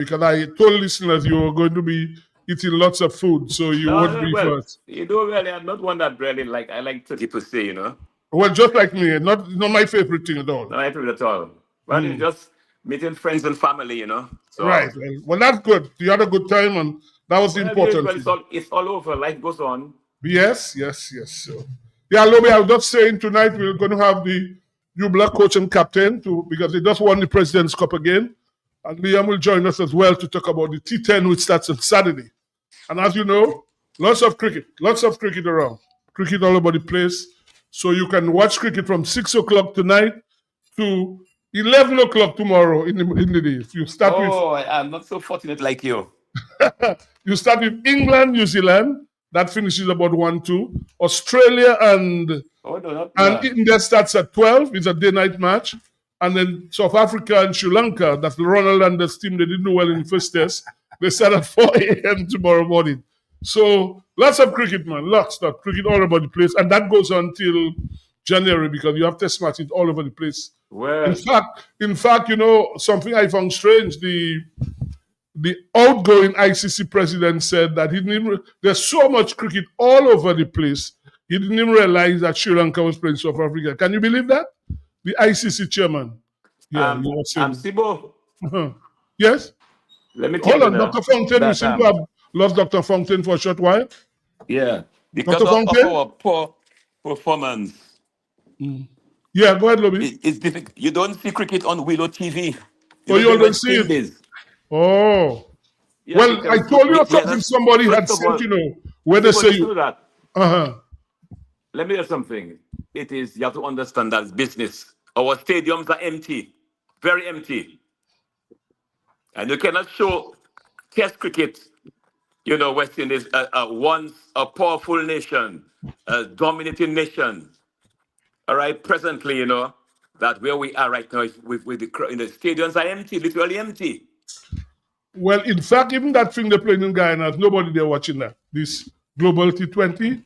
because I told listeners you were going to be eating lots of food, so you No, won't no, be well, first. you know, really, I'm not one that really like. I like turkey per se, you know. Well, just like me, not my favorite thing at all. Not my favorite at all. But it's Mm. just meeting friends and family, you know. Right. So, Well, that's good. You had a good time, and that was the well, the important usual. thing. It's all over. Life goes on. Yes, yes, yes. So, yeah, Lobby, I was just saying tonight we're going to have the new black coach and captain because they just won the President's Cup again. And Liam will join us as well to talk about the T10, which starts on Saturday. And as you know, lots of cricket around, cricket all over the place. So you can watch cricket from 6 o'clock tonight to 11 o'clock tomorrow in the day. Oh, I'm not so fortunate like you. You start with England, New Zealand. That finishes about 1-2. Australia and Oh, no, not and no. India starts at 12. It's a day-night match. And then South Africa and Sri Lanka, that's Ronald and the team, they didn't do well in the first test. They start at 4 a.m. tomorrow morning. So lots of cricket, man. Lots of cricket all over the place. And that goes on till January because you have test matches all over the place. Well, In fact, you know, something I found strange, the outgoing ICC president said that he didn't even, there's so much cricket all over the place. He didn't even realize that Sri Lanka was playing South Africa. Can you believe that? The ICC chairman. Yeah, you were saying. Sibo, Yes? let me tell Hold you on, now Dr. Fountain. We that seem to have lost Dr. Fountain for a short while. yeah, because Dr. of Fountain? our poor performance, Yeah, go ahead, Lobby. it's difficult. You don't see cricket on Willow TV. You Oh, don't you see always West see it. Indies. Oh. Yeah, Well, I because told you we are something not. somebody had First of sent, all, you know, where they Sibo, say listen you. to that. Uh-huh. Let me tell you something. It is, you have to understand that it's business. Our stadiums are empty, very empty. And you cannot show test cricket, you know, West Indies, once a powerful nation, a dominating nation. All right, presently, you know, that where we are right now is with the stadiums are empty, literally empty. Well, in fact, even that thing they're playing in Guyana, there's nobody there watching that. This Global T20,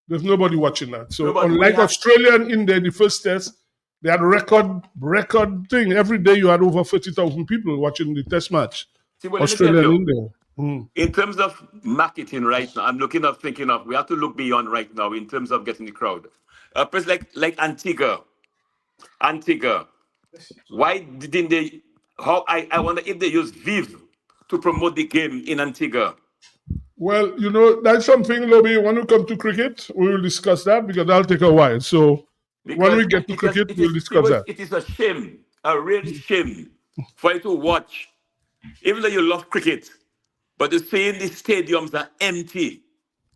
there's nobody watching that. No, So but we unlike have, Australia and India, the first test, they had a record thing. Every day you had over 30,000 people watching the test match. see, well, let me tell Australia and you, India. Mm. in terms of marketing right now, I'm thinking of, we have to look beyond right now in terms of getting the crowd. A place like Antigua, why didn't they, I wonder if they use Viv to promote the game in Antigua. Well, you know, that's something, Lobby, when we come to cricket, we will discuss that because that'll take a while. So when we Because get to cricket, we'll discuss that. it is a shame, a real shame for you to watch, even though you love cricket, but to see the stadiums are empty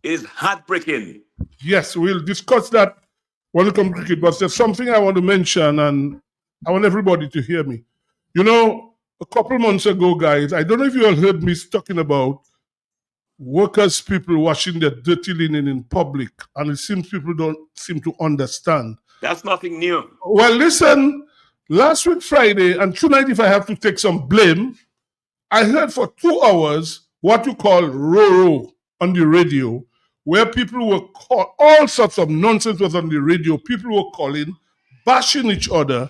is heartbreaking. Yes, we'll discuss that when we come to cricket. But there's something I want to mention, and I want everybody to hear me. You know, a couple months ago, guys, I don't know if you all heard me talking about workers, people washing their dirty linen in public, and it seems people don't seem to understand. That's nothing new. Well, listen, last week Friday, and tonight, if I have to take some blame, I heard for 2 hours what you call Roro on the radio, where people were all sorts of nonsense was on the radio. People were calling, bashing each other.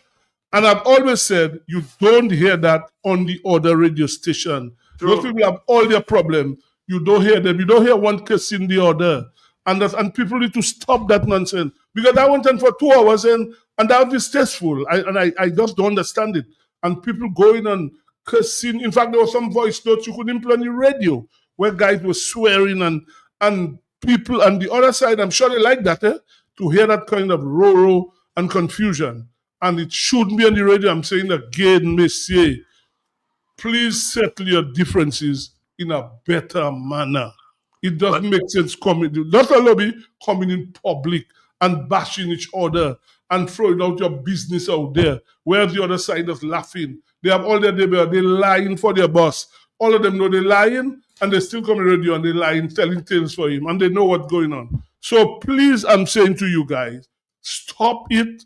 And I've always said, you don't hear that on the other radio station. True. Those people have all their problems. You don't hear them. You don't hear one cursing the other. And people need to stop that nonsense. Because I went on for 2 hours and that was distasteful. I just don't understand it. And people going on cursing. In fact, there was some voice notes you couldn't play on the radio where guys were swearing and people on the other side, I'm sure they like that, to hear that kind of row and confusion. And it shouldn't be on the radio. I'm saying again, Messier, please settle your differences in a better manner. It doesn't make sense coming, not a lobby, coming in public and bashing each other and throwing out your business out there, where the other side is laughing. They have all their debate, they're lying for their boss. All of them know they're lying, and they still come on radio and they're lying, telling tales for him, and they know what's going on. So please, I'm saying to you guys, stop it.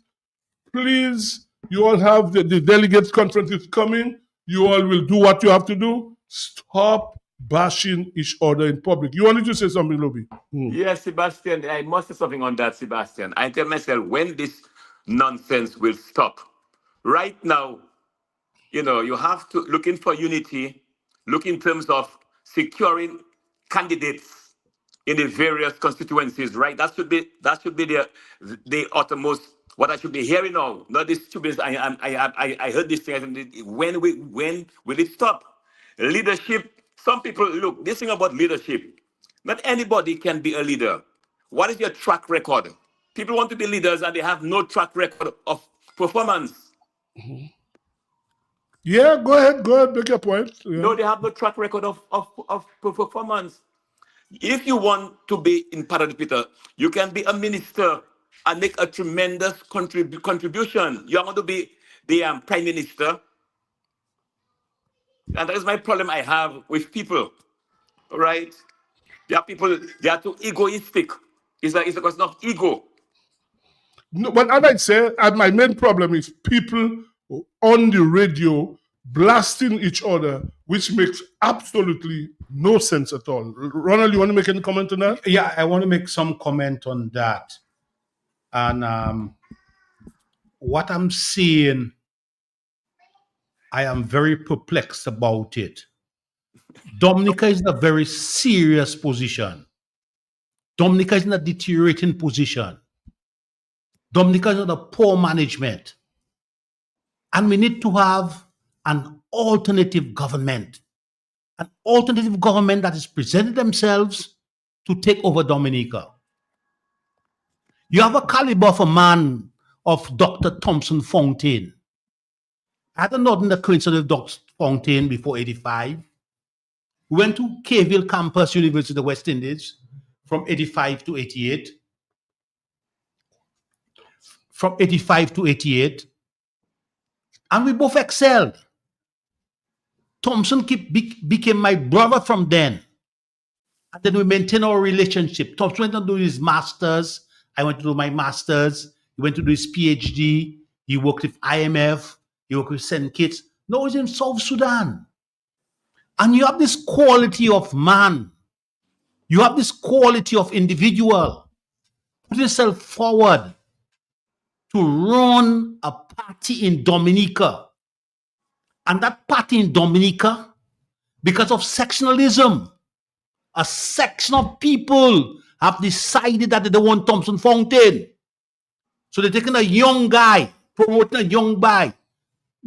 Please, you all have the delegates conference is coming. You all will do what you have to do. Stop bashing each other in public. You wanted to say something, Lobby? Yes, Sebastian, I must say something on that, Sebastian. I tell myself when this nonsense will stop. Right now, you know, you have to looking for unity. look in terms of securing candidates in the various constituencies, right? That should be the uttermost what I should be hearing now. Not this stupid. I heard this thing. When will it stop? Leadership. Some people look. This thing about leadership. Not anybody can be a leader. What is your track record? People want to be leaders and they have no track record of performance. Yeah, go ahead, make your point. Yeah. No, they have no track record of performance. If you want to be in part of the Peter, you can be a minister and make a tremendous contribution. You want to be the prime minister. And that is my problem I have with people, right? There are people, they are too egoistic. It's a question of ego. No, but as I say, my main problem is people on the radio blasting each other, which makes absolutely no sense at all. Ronald, you want to make any comment on that? Yeah, I want to make some comment on that. And what I'm seeing, I am very perplexed about it. Dominica is in a very serious position. Dominica is in a deteriorating position. Dominica is under poor management. And we need to have an alternative government. An alternative government that is presenting themselves to take over Dominica. You have a caliber of a man of Dr. Thompson Fontaine. I had a not in the coincidence of Dr. Fontaine before 85. We went to Caville Campus, University of the West Indies, from 85 to 88. From 85 to 88. And we both excelled. Thompson became my brother from then. And then we maintained our relationship. Thompson went to do his master's. I went to do my master's. He went to do his PhD. He worked with IMF. He worked with St. Kitts. Now he's in South Sudan. And you have this quality of man. You have this quality of individual. Put yourself forward to run a party in Dominica. And that party in Dominica, because of sectionalism, a section of people have decided that they don't want Thompson Fontaine. So they're taking a young guy, promoting a young guy.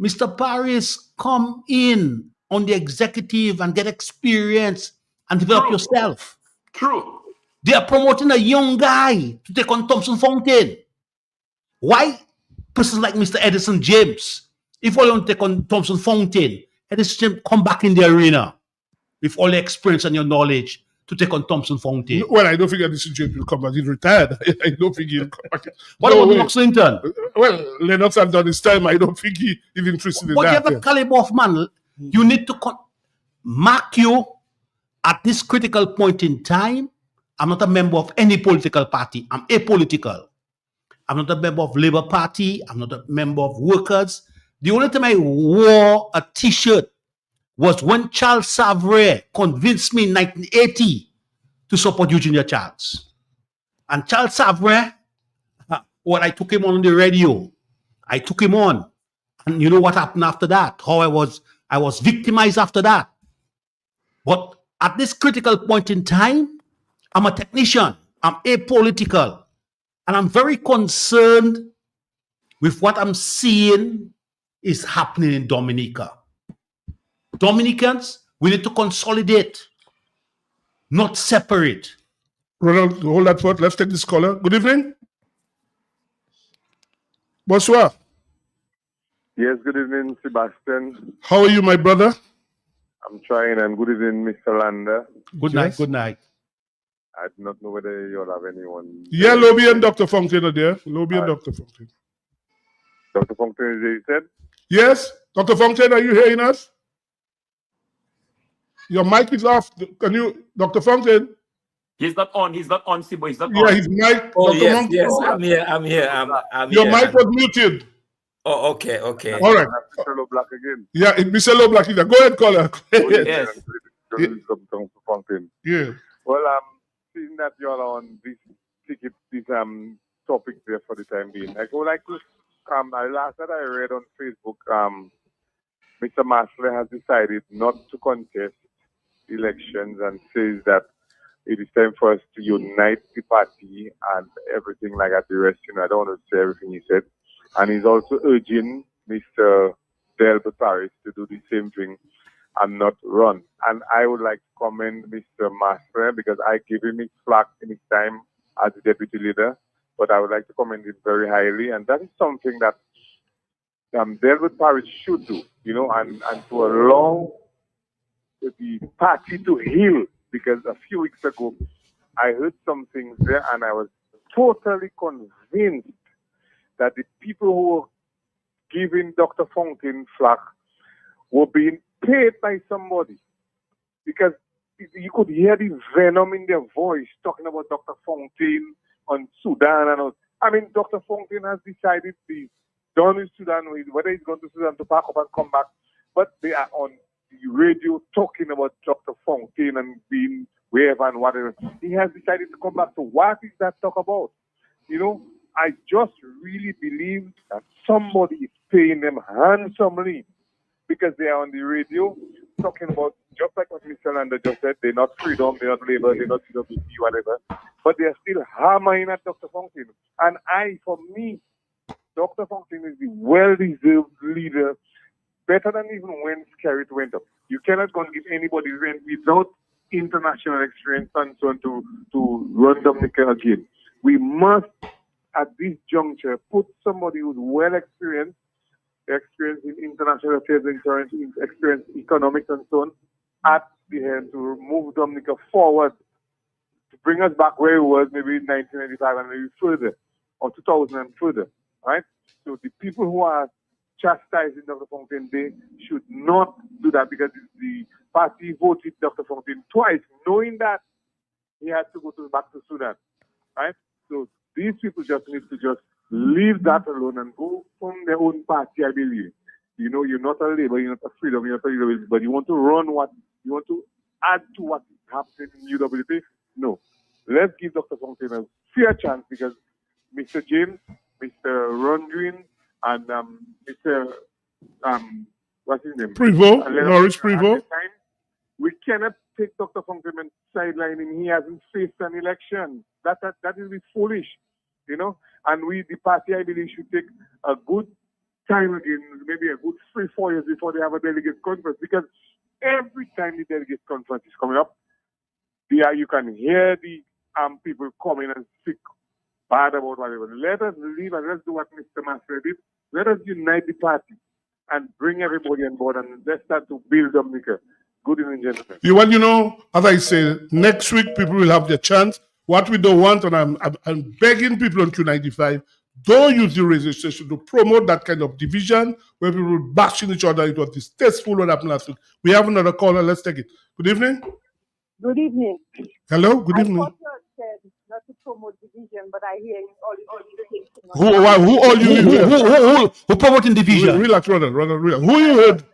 Mr. Paris, come in on the executive and get experience and develop yourself. True. They are promoting a young guy to take on Thompson Fontaine. Why persons like Mr. Edison James? If all want to take on Thompson Fontaine, Edison James come back in the arena with all the experience and your knowledge to take on Thompson Fontaine. Well, I don't think Edison James will come back. He's retired. I don't think he'll come back. What about Lennox Linton? Well, Lennox has done his time. I don't think he's interested in But that. you have a caliber of man. You need to mark you at this critical point in time. I'm not a member of any political party. I'm apolitical. I'm not a member of Labour Party. I'm not a member of Workers. The only time I wore a T-shirt was when Charles Savre convinced me in 1980 to support Eugenia Charles. And Charles Savre, when I took him on the radio, I took him on. And you know what happened after that? How I was victimized after that. But at this critical point in time, I'm a technician. I'm apolitical. And I'm very concerned with what I'm seeing is happening in Dominica. Dominicans, we need to consolidate, not separate. Ronald, hold that thought. Let's take this caller. Good evening. Bonsoir. Yes, good evening, Sebastian. How are you, my brother? I'm trying, and good evening, Mr. Lander. Good night, good night. I do not know whether you'll have anyone. Yeah, Lobby and Dr. Fontaine are there. Lobby and Dr. Fontaine. Dr. Fontaine, is there, you said? Yes, Dr. Fontaine, are you hearing us? Your mic is off. Can you, Dr. Fontaine? He's not on, Sibo. He's not Yeah, on. his mic. Oh, Dr. yes, Fontaine. yes, I'm here. I'm Your here. mic was muted. Oh, okay. All right. Mr. Black again. Yeah, Mr. Low Black is there. Go ahead, caller. Yes. Dr. Fontaine. Yeah. Well, seeing that you all are on this topic there for the time being, I would like to the last that I read on Facebook, Mr. Masler has decided not to contest elections and says that it is time for us to unite the party and everything like that. The rest, I don't want to say everything he said. And he's also urging Mr. Delbert Paris to do the same thing and not run. And I would like to commend Mr. Masler because I gave him his flack in his time as the deputy leader, but I would like to commend him very highly. And that is something that Delbert Paris should do, and to allow the party to heal. Because a few weeks ago, I heard some things there and I was totally convinced that the people who were giving Dr. Fontaine flack were being paid by somebody. Because you could hear the venom in their voice talking about Dr. Fontaine on Sudan and all. I mean, Dr. Fontaine has decided he's done with Sudan, whether he's going to Sudan to pack up and come back. But they are on the radio talking about Dr. Fontaine and being wherever and whatever. He has decided to come back. So what is that talk about? I just really believe that somebody is paying them handsomely because they are on the radio talking about, just like what Mr. Lander just said, they're not freedom, they're not labor, they're not CWP, whatever, but they're still hammering at Dr. Fontaine. And for me, Dr. Fontaine is the well-deserved leader, better than even when Skerrit went up. You cannot go and give anybody rent without international experience and so on to run Dominica again. We must, at this juncture, put somebody who's well experienced in international affairs, experience economics and so on, at the end to move Dominica forward, to bring us back where it was maybe in 1995 and maybe further, or 2000 and further, right? So the people who are chastising Dr. Fontaine, they should not do that because the party voted Dr. Fontaine twice, knowing that he had to go back to Sudan, right? So these people just need to just leave that alone and go from their own party, I believe. You're not a labor, you're not a freedom, you're not a liberty, but you want to run what, you want to add to what is happening in UWP? No. Let's give Dr. Fontaine a fair chance because Mr. James, Mr. Ron Green, and Mr. What's his name? Prevost, Lawrence Prevost. We cannot take Dr. Fontaine and sideline him. He hasn't faced an election. That is foolish, And we, the party, I believe, should take a good time again, maybe a good 3-4 years before they have a delegate conference. Because every time the delegate conference is coming up, you can hear the people coming and speak bad about whatever. Let us leave and let's do what Mr. Masler did. Let us unite the party and bring everybody on board and let's start to build Dominica. Good evening, gentlemen. As I say, next week people will have their chance. What we don't want, and I'm begging people on Q95, don't use the registration to promote that kind of division where people bashing each other. It was distasteful what happened last week. We have another caller. Let's take it. Good evening. Good evening. Hello. Good evening. I thought you said not to promote division, but I hear all you things. Who promoting division? Relax, brother. Relax. Who you heard?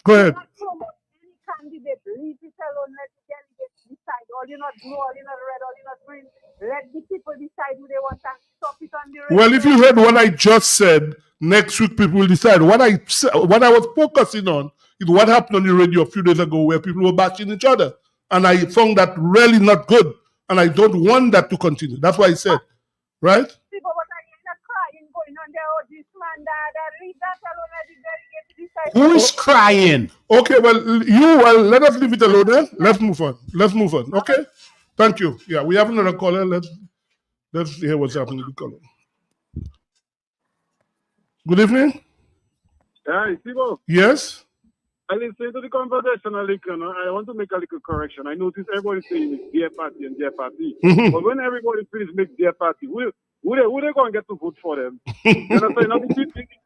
Go ahead. Not promote any candidate. Leave it alone. Let the delegates decide. All you not blue, all you not red, all you not green. Let the people decide who they want and stop it on the radio. Well, if you heard what I just said, next week people will decide. What I was focusing on is what happened on the radio a few days ago where people were bashing each other. And I found that really not good. And I don't want that to continue. That's why I said, right? People, what are you not crying going on there? Oh, this man, that leave that alone. Let the delegates decide. Who is crying? Okay, let us leave it alone then. Let's move on. Okay? Thank you. Yeah, we have another caller. Let's hear what's happening with the caller. Good evening. Hi, Steve. Yes? I listened to the conversation a little, I want to make a little correction. I noticed everybody saying it's their party and their party. But when everybody feels make their party, who they going to get to vote for them? You understand?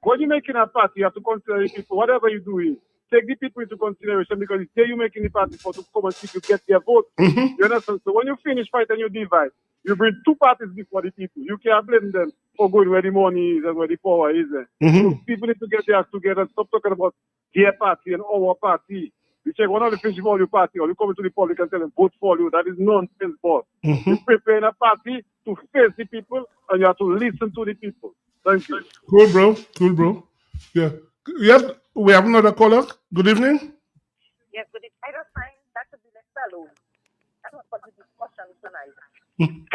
When you're making a party, you have to consider the people. Whatever you do is take the people into consideration because it's there you're making the party for to come and see if you get their vote. You understand? So when you finish fight and you divide, you bring two parties before the people. You can't blame them for going where the money is and where the power is. So people need to get their act together and stop talking about their party and our party. You check one of the finish for your party or you come into the public and tell them vote for you. That is nonsense, boss. You're preparing a party to face the people and you have to listen to the people. Thank you. Cool, bro. Yeah. Yes. We have another caller. Good evening. Yes, but I don't find that to be left alone. That's not what the discussion tonight.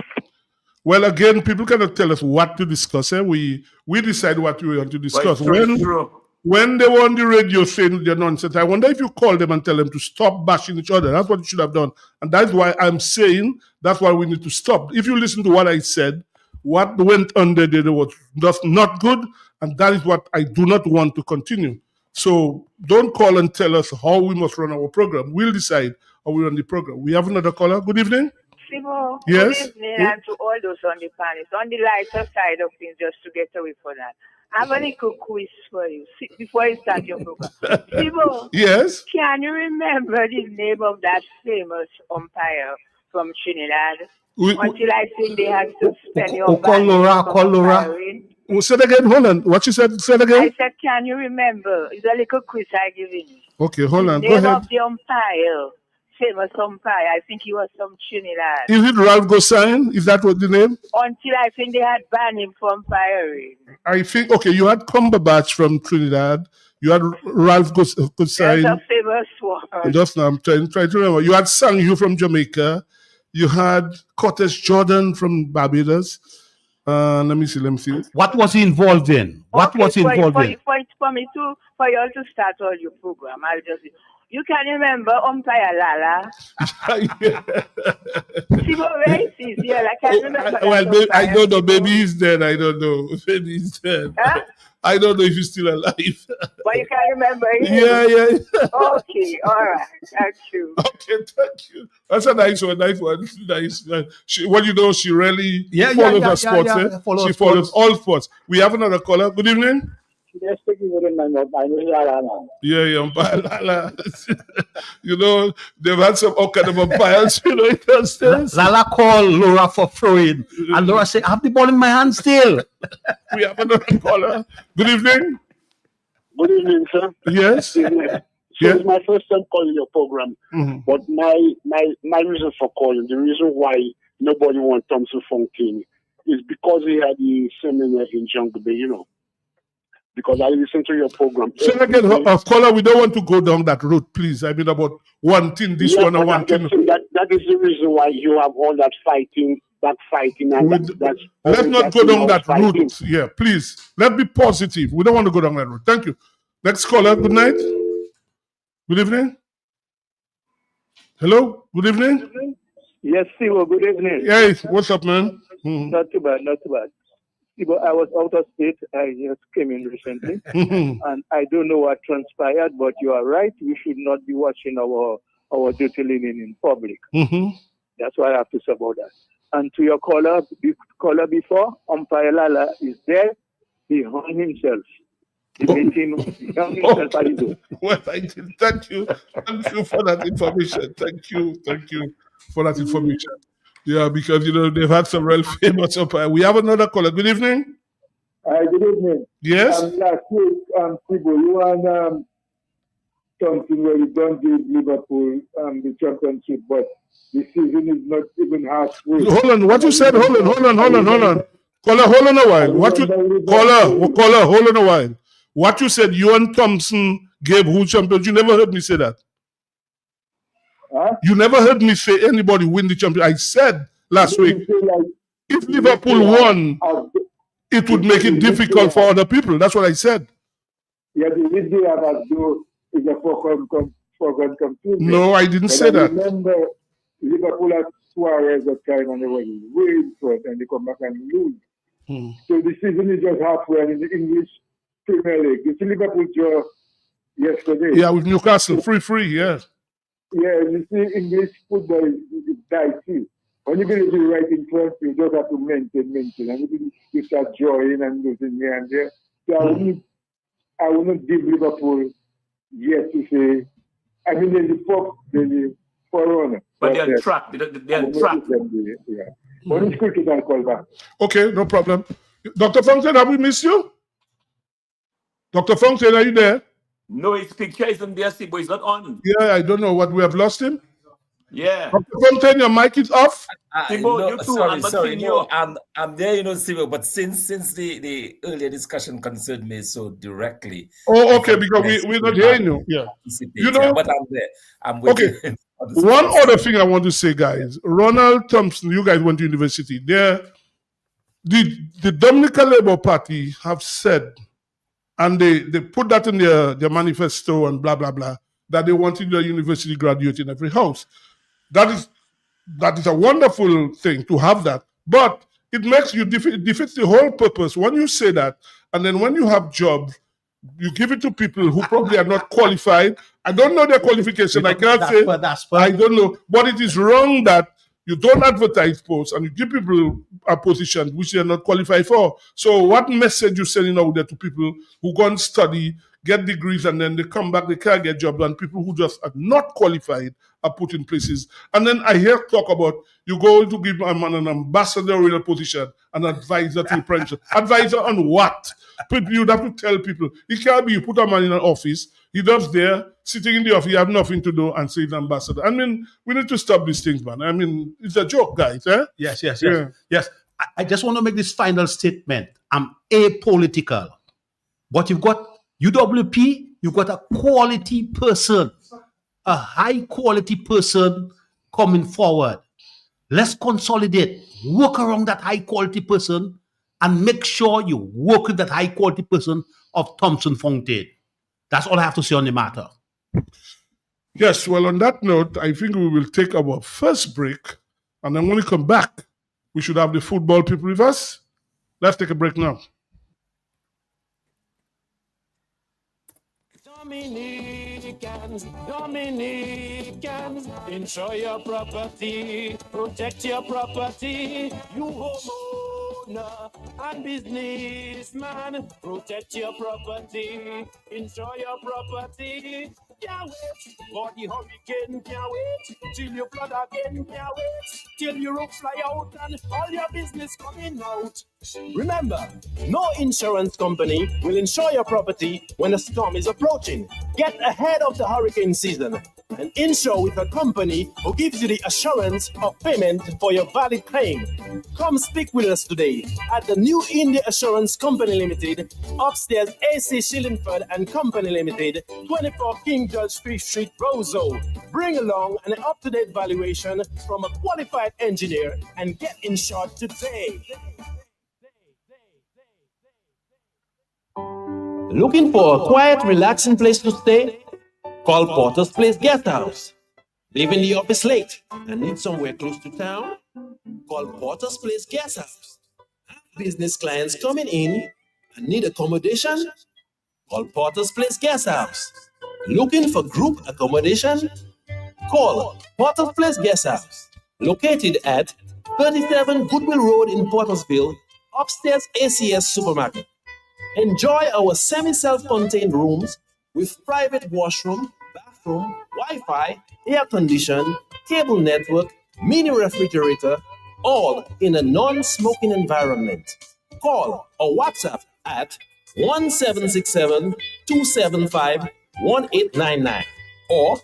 Well, again, people cannot tell us what to discuss. We decide what we want to But discuss. it's true, it's true. When they were on the radio saying their nonsense, I wonder if you call them and tell them to stop bashing each other. That's what you should have done. And that's why I'm saying that's why we need to stop. If you listen to what I said, what went on there was just not good. And that is what I do not want to continue. So don't call and tell us how we must run our program. We'll decide how we run the program. We have another caller. Good evening. Simo, Yes? good evening, and to all those on the panel. On the lighter side of things, just to get away from that, I have a little quiz for you before you start your program. Simo, Yes? can you remember the name of that famous umpire from Trinidad? Until I think they had to spend your Call Laura. umpiring. Say it again. Hold on. What you said? Say it I again. said, can you remember? It's a little quiz I give you. Okay, hold on. The Go name ahead. of the umpire, famous umpire. I think he was from Trinidad. Is it Ralph Gossain? Is that what the name? Until I think they had banned him from umpiring. I think, okay, you had Cumberbatch from Trinidad. You had Ralph That's Gossain. a famous one. Just now, I'm trying to remember. You had Sang Yu from Jamaica. You had Curtis Jordan from Barbados. Let me see. What was he involved in? What was he involved in? For me to, for you all to start all your program, I'll just, you can remember umpire Lala. See what racist, yeah, I can't remember. Well, that I umpire. don't know. Maybe he's dead. I don't know. Maybe he's dead. Huh? I don't know if he's still alive. But you can remember him. Yeah. Okay, all right, thank you. Okay, thank you. That's a nice one. Nice. Well, you know, she really Yeah, follows yeah, her sports. yeah, Eh? yeah. Follows She follows sports. all sports. We have another caller. Good evening. Yes, speaking within my mouth, I know Lala now. Yeah, umpire Lala. You know, they've had some all kind of umpires, you know, it does. Lala called Laura for throwing, and Laura said, "I have the ball in my hand still." We have another caller. Good evening. Good evening, sir. Yes. So Yeah. it's my first time calling your program, Mhm. but my reason for calling, the reason why nobody wants Thompson Fontaine is because he had the seminar in Jungle Bay, you know. Because I listen to your program. Say again, caller, we don't want to go down that road, please. I mean, about one thing, this one, and one thing. That is the reason why you have all that fighting, and that's. Let's not that's go down that fighting. route. Yeah, please. Let's be positive. We don't want to go down that road. Thank you. Next caller, good night. Good evening. Hello, good evening. Yes, Steve, good evening. Hey, what's up, man? Not too bad, not too bad. Steve, I was out of state. I just came in recently, and I don't know what transpired, but you are right. We should not be watching our dirty linen in public. That's what I have to say about that. And to your caller before, umpire Lala is there. He hung himself. He hung himself at the door. Well, thank you. Thank you for that information. Thank you for that information. Yeah, because, you know, they've had some real famous umpire. We have another caller. Good evening. Hi, good evening. Yes? Last week, Tibo, you and something where you don't give Liverpool the championship, but the season is not even halfway. Hold on. What you said? Hold on. Caller, hold on a while. Caller, hold on a while. What you said, you and Thompson gave who champions? You never heard me say that. Huh? You never heard me say anybody win the champion. I said last week, if Liverpool won, it would make it difficult for other people. That's what I said. Yeah, the idea of do is a foregone conclusion. No, I didn't say that. Remember, Liverpool had Suarez at time and they were way in front and they come back and lose. So the season is just halfway in the English Premier League. You see Liverpool draw yesterday. Yeah, with Newcastle, 3-3, yeah. Yeah, you see English football is dicey. When you believe you're right in front, you just have to maintain. And you start drawing and losing here and there. So I wouldn't give Liverpool yet to say, I mean, there's the forerunner. But they're trapped. They're trapped. Yeah. When it's cricket, I'll call back. Okay, no problem. Dr. Fontaine, have we missed you? Dr. Fontaine, are you there? No, his picture isn't there, but he's not on. Yeah, I don't know what we have lost him. Yeah. Dr. Fontaine, your mic is off. Thibault, no, you too. sorry, I'm not sorry. seeing No, you. I'm there, Sibo, but since the earlier discussion concerned me so directly. Oh, I okay, felt because blessed we're to not hearing you. Yeah. participate, You yeah, know, but I'm there. I'm okay. waiting for the One space. other thing I want to say, guys. Ronald Thompson, you guys went to university. The Dominica Labour Party have said, and they put that in their manifesto and blah, blah, blah, that they wanted a university graduate in every house. That is a wonderful thing to have that. But it makes you defeats the whole purpose. When you say that, and then when you have jobs, you give it to people who probably are not qualified. I don't know their qualification. I can't say. I don't know. But it is wrong that you don't advertise posts and you give people a position which they are not qualified for. So what message you sending out there to people who go and study, get degrees, and then they come back, they can't get jobs, and people who just are not qualified are put in places. And then I hear talk about you go to give a man an ambassadorial position, an advisor to the president. Advisor on what? You'd have to tell people. It can't be you put a man in an office, he just there, sitting in the office, he have nothing to do, and say he's ambassador. I mean, we need to stop these things, man. I mean, it's a joke, guys. Eh? Yes. Yeah. Yes. I just want to make this final statement. I'm apolitical. But you've got UWP, you've got a quality person, a high quality person coming forward. Let's consolidate, work around that high quality person, and make sure you work with that high quality person of Thompson Fontaine. That's all I have to say on the matter. Yes, well, on that note, I think we will take our first break, and then when we come back, we should have the football people with us. Let's take a break now. Dominicans, insure your property, protect your property. You homeowner and businessman, protect your property, insure your property. Can't wait for the hurricane, can't wait till you flood again, can't wait till your roof fly out and all your business coming out. Remember, no insurance company will insure your property when a storm is approaching. Get ahead of the hurricane season and insure with a company who gives you the assurance of payment for your valid claim. Come speak with us today at the New India Assurance Company Limited, upstairs AC Shillingford and Company Limited, 24 King George Street, Roseau. Bring along an up-to-date valuation from a qualified engineer and get insured today. Looking for a quiet, relaxing place to stay? Call Porter's Place Guest House. Leaving the office late and need somewhere close to town? Call Porter's Place Guest House. Business clients coming in and need accommodation? Call Porter's Place Guest House. Looking for group accommodation? Call Porter's Place Guest House. Located at 37 Goodwill Road in Portersville, upstairs ACS Supermarket. Enjoy our semi-self-contained rooms with private washroom, bathroom, Wi-Fi, air condition, cable network, mini refrigerator, all in a non-smoking environment. Call or WhatsApp at 1767-275-1899 or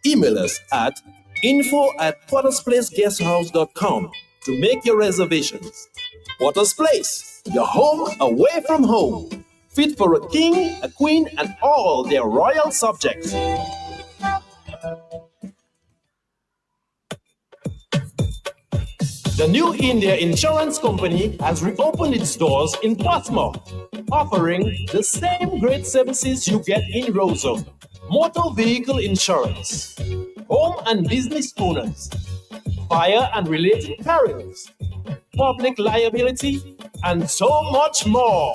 email us at info@portersplaceguesthouse.com to make your reservations. Porter's Place, your home away from home. Fit for a king, a queen, and all their royal subjects. The New India Insurance Company has reopened its doors in Portsmouth, offering the same great services you get in Roseau. Motor vehicle insurance, home and business owners, fire and related perils, public liability, and so much more.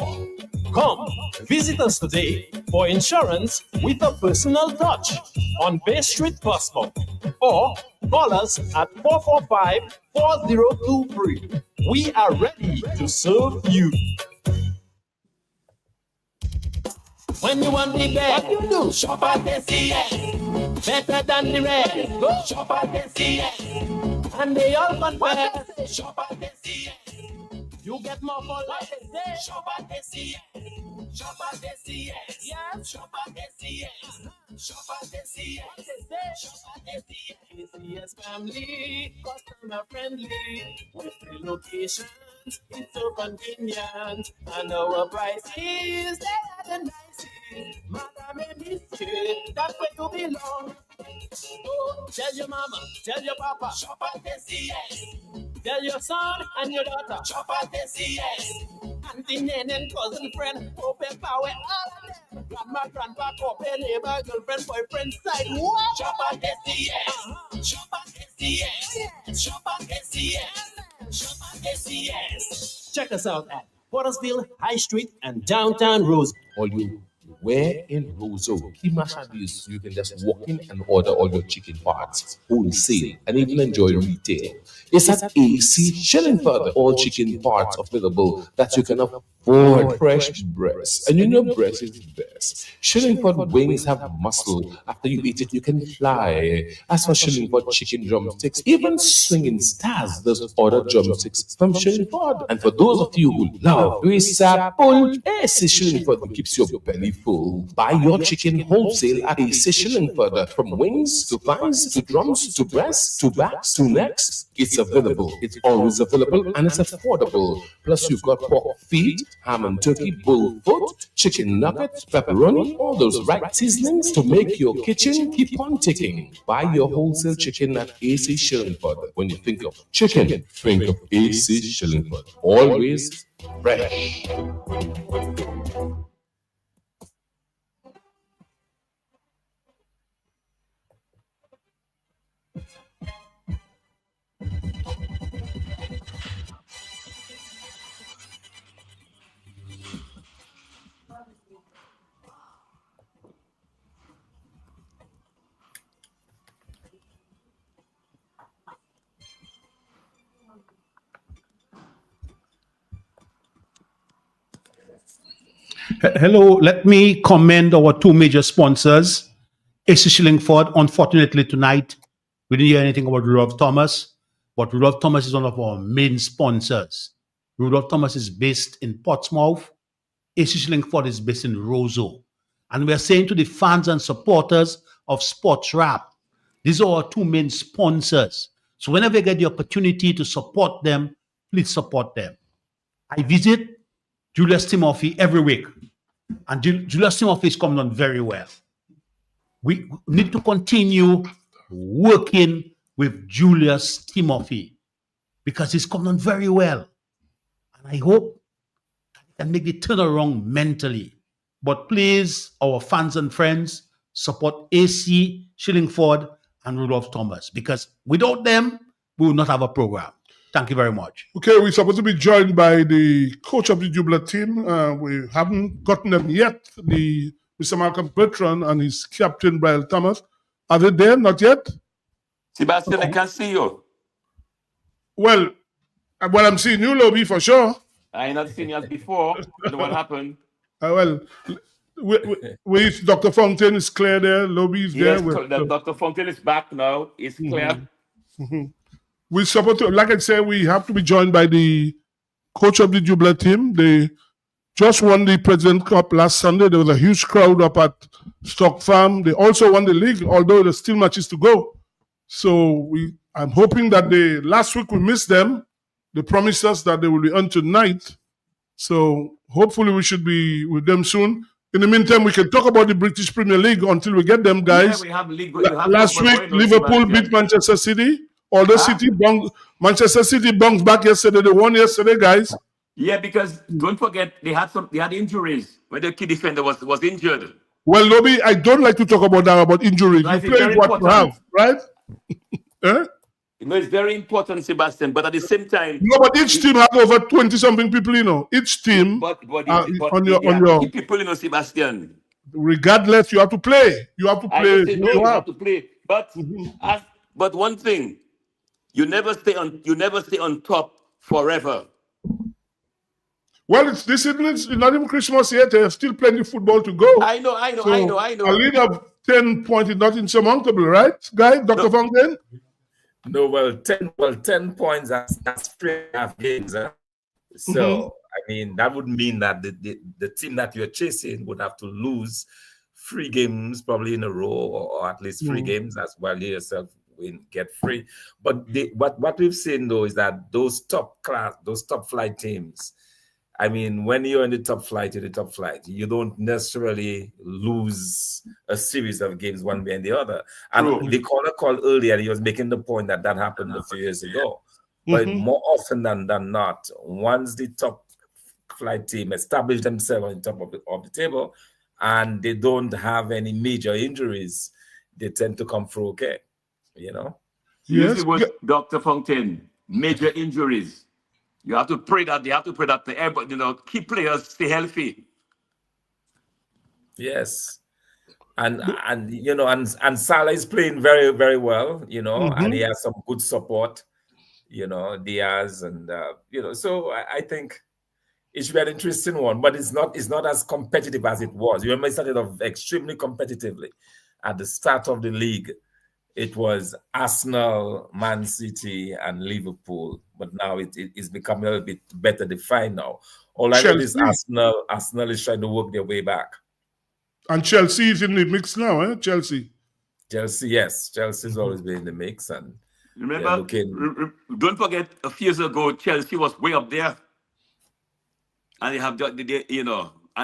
Come, visit us today for insurance with a personal touch on Bay Street, Portsmouth, or call us at 445-4023. We are ready to serve you. When you want the best, what you do? Shop at SCS. Better than the rest. Go shop at SCS. And they all confess. Shop at SCS. You get more for life. Shop at SCS. Shop at SCS. Yeah. Shop at SCS. Shop at SCS. Shop at SCS. SCS family, customer friendly. With 3 locations, it's so convenient. And our prices, they are the nicest. Madam and Mister, that's where you belong. Oh, tell your mama, tell your papa, shop at SCS. Tell your son and your daughter, shop at SCS. Auntie, nan, and cousin, friend, open power, all of them. Grandma, grandpa, couple, neighbor, girlfriend, boyfriend, side. What? Shop at SCS. Shop at SCS. Shop at SCS. Shop at SCS. Check us out at Pottersville, High Street, and downtown Rose. All you where in Roseau, Kimashabis, you can just walk in and order all your chicken parts, wholesale, and even enjoy retail. It's at AC Shillingford, all chicken parts available that you can afford. Fresh breast, and you know breast is best. Shillingford wings have muscle. After you eat it, you can fly. As for Shillingford chicken drumsticks, even swinging stars does order drumsticks from Shillingford. And for those of you who love Risapul, AC Shillingford keeps your belly full. Buy your chicken wholesale at AC Shillingford. From wings to thighs to drums to breasts to backs to necks, it's available. It's always available and it's affordable. Plus, you've got pork feet, ham and turkey, bull foot, chicken nuggets, pepperoni, all those right seasonings to make your kitchen keep on ticking. Buy your wholesale chicken at AC Shillingford. When you think of chicken, think of AC Shillingford. Always fresh. Hello, let me commend our 2 major sponsors. AC Shillingford, unfortunately tonight, we didn't hear anything about Rudolph Thomas, but Rudolph Thomas is one of our main sponsors. Rudolph Thomas is based in Portsmouth. AC Shillingford is based in Roseau. And we are saying to the fans and supporters of Sports Rap, these are our 2 main sponsors. So whenever you get the opportunity to support them, please support them. I visit Julius Timothy every week. And Julius Timothy is coming on very well. We need to continue working with Julius Timothy because he's coming on very well. And I hope he can make the turnaround mentally. But please, our fans and friends, support AC Shillingford and Rudolph Thomas because without them, we will not have a program. Thank you very much. Okay, we're supposed to be joined by the coach of the Jubilee team. We haven't gotten them yet. Mr. Malcolm Bertrand and his captain, Brian Thomas. Are they there? Not yet? Sebastian, I can see you. Well, I'm seeing you, Lobby, for sure. I ain't not seen you as before. I don't know what happened. With Dr. Fountain is clear there. Lobby is there. Yes, Dr. Fountain is back now. It's clear. We're supposed to, like I said, we have to be joined by the coach of the Jubilee team. They just won the President Cup last Sunday. There was a huge crowd up at Stock Farm. They also won the league, although there's still matches to go. So I'm hoping that last week we missed them. They promised us that they will be on tonight. So hopefully we should be with them soon. In the meantime, we can talk about the British Premier League until we get them, guys. Yeah, we have league. Last week, Liverpool beat Manchester City. Although Manchester City bounced back yesterday. They won yesterday, guys. Yeah, because don't forget they had injuries when the key defender was injured. Well, Lobby, I don't like to talk about injuries. You play what you have, right? You know, it's very important, Sebastian, but at the same time... No, but each team has over 20-something people, you know. Each team on your people, you know, Sebastian. Regardless, you have to play. You have to play. You have to play. But one thing, you never stay on top forever. Well, this is not even Christmas yet. There's still plenty of football to go. I know. A lead of 10 points is not insurmountable, right, guy? Dr. Fontaine? No, 10 points, that's 3.5 games. Huh? So, I mean, that would mean that the team that you're chasing would have to lose 3 games probably in a row, or at least 3 games as well. You yourself get free. But what we've seen though is that those top flight teams, I mean, when you're in the top flight, you don't necessarily lose a series of games one way and the other. And the caller called earlier, he was making the point that happened a few years ago. But more often than not, once the top flight team establish themselves on top of the table and they don't have any major injuries, they tend to come through okay, you know? Yes, with Dr. Fontaine, major injuries. You have to pray that the key players stay healthy. Yes. And you know, and Salah is playing very, very well, you know, and he has some good support, you know, Diaz and you know, so I think it should be an interesting one, but it's not as competitive as it was. You remember it started off extremely competitively at the start of the league. It was Arsenal, Man City, and Liverpool, but now it's becoming a little bit better defined now. All I know is Arsenal is trying to work their way back. And Chelsea is in the mix now, eh? Chelsea, yes. Chelsea's always been in the mix. And remember, don't forget, a few years ago, Chelsea was way up there. And they have, and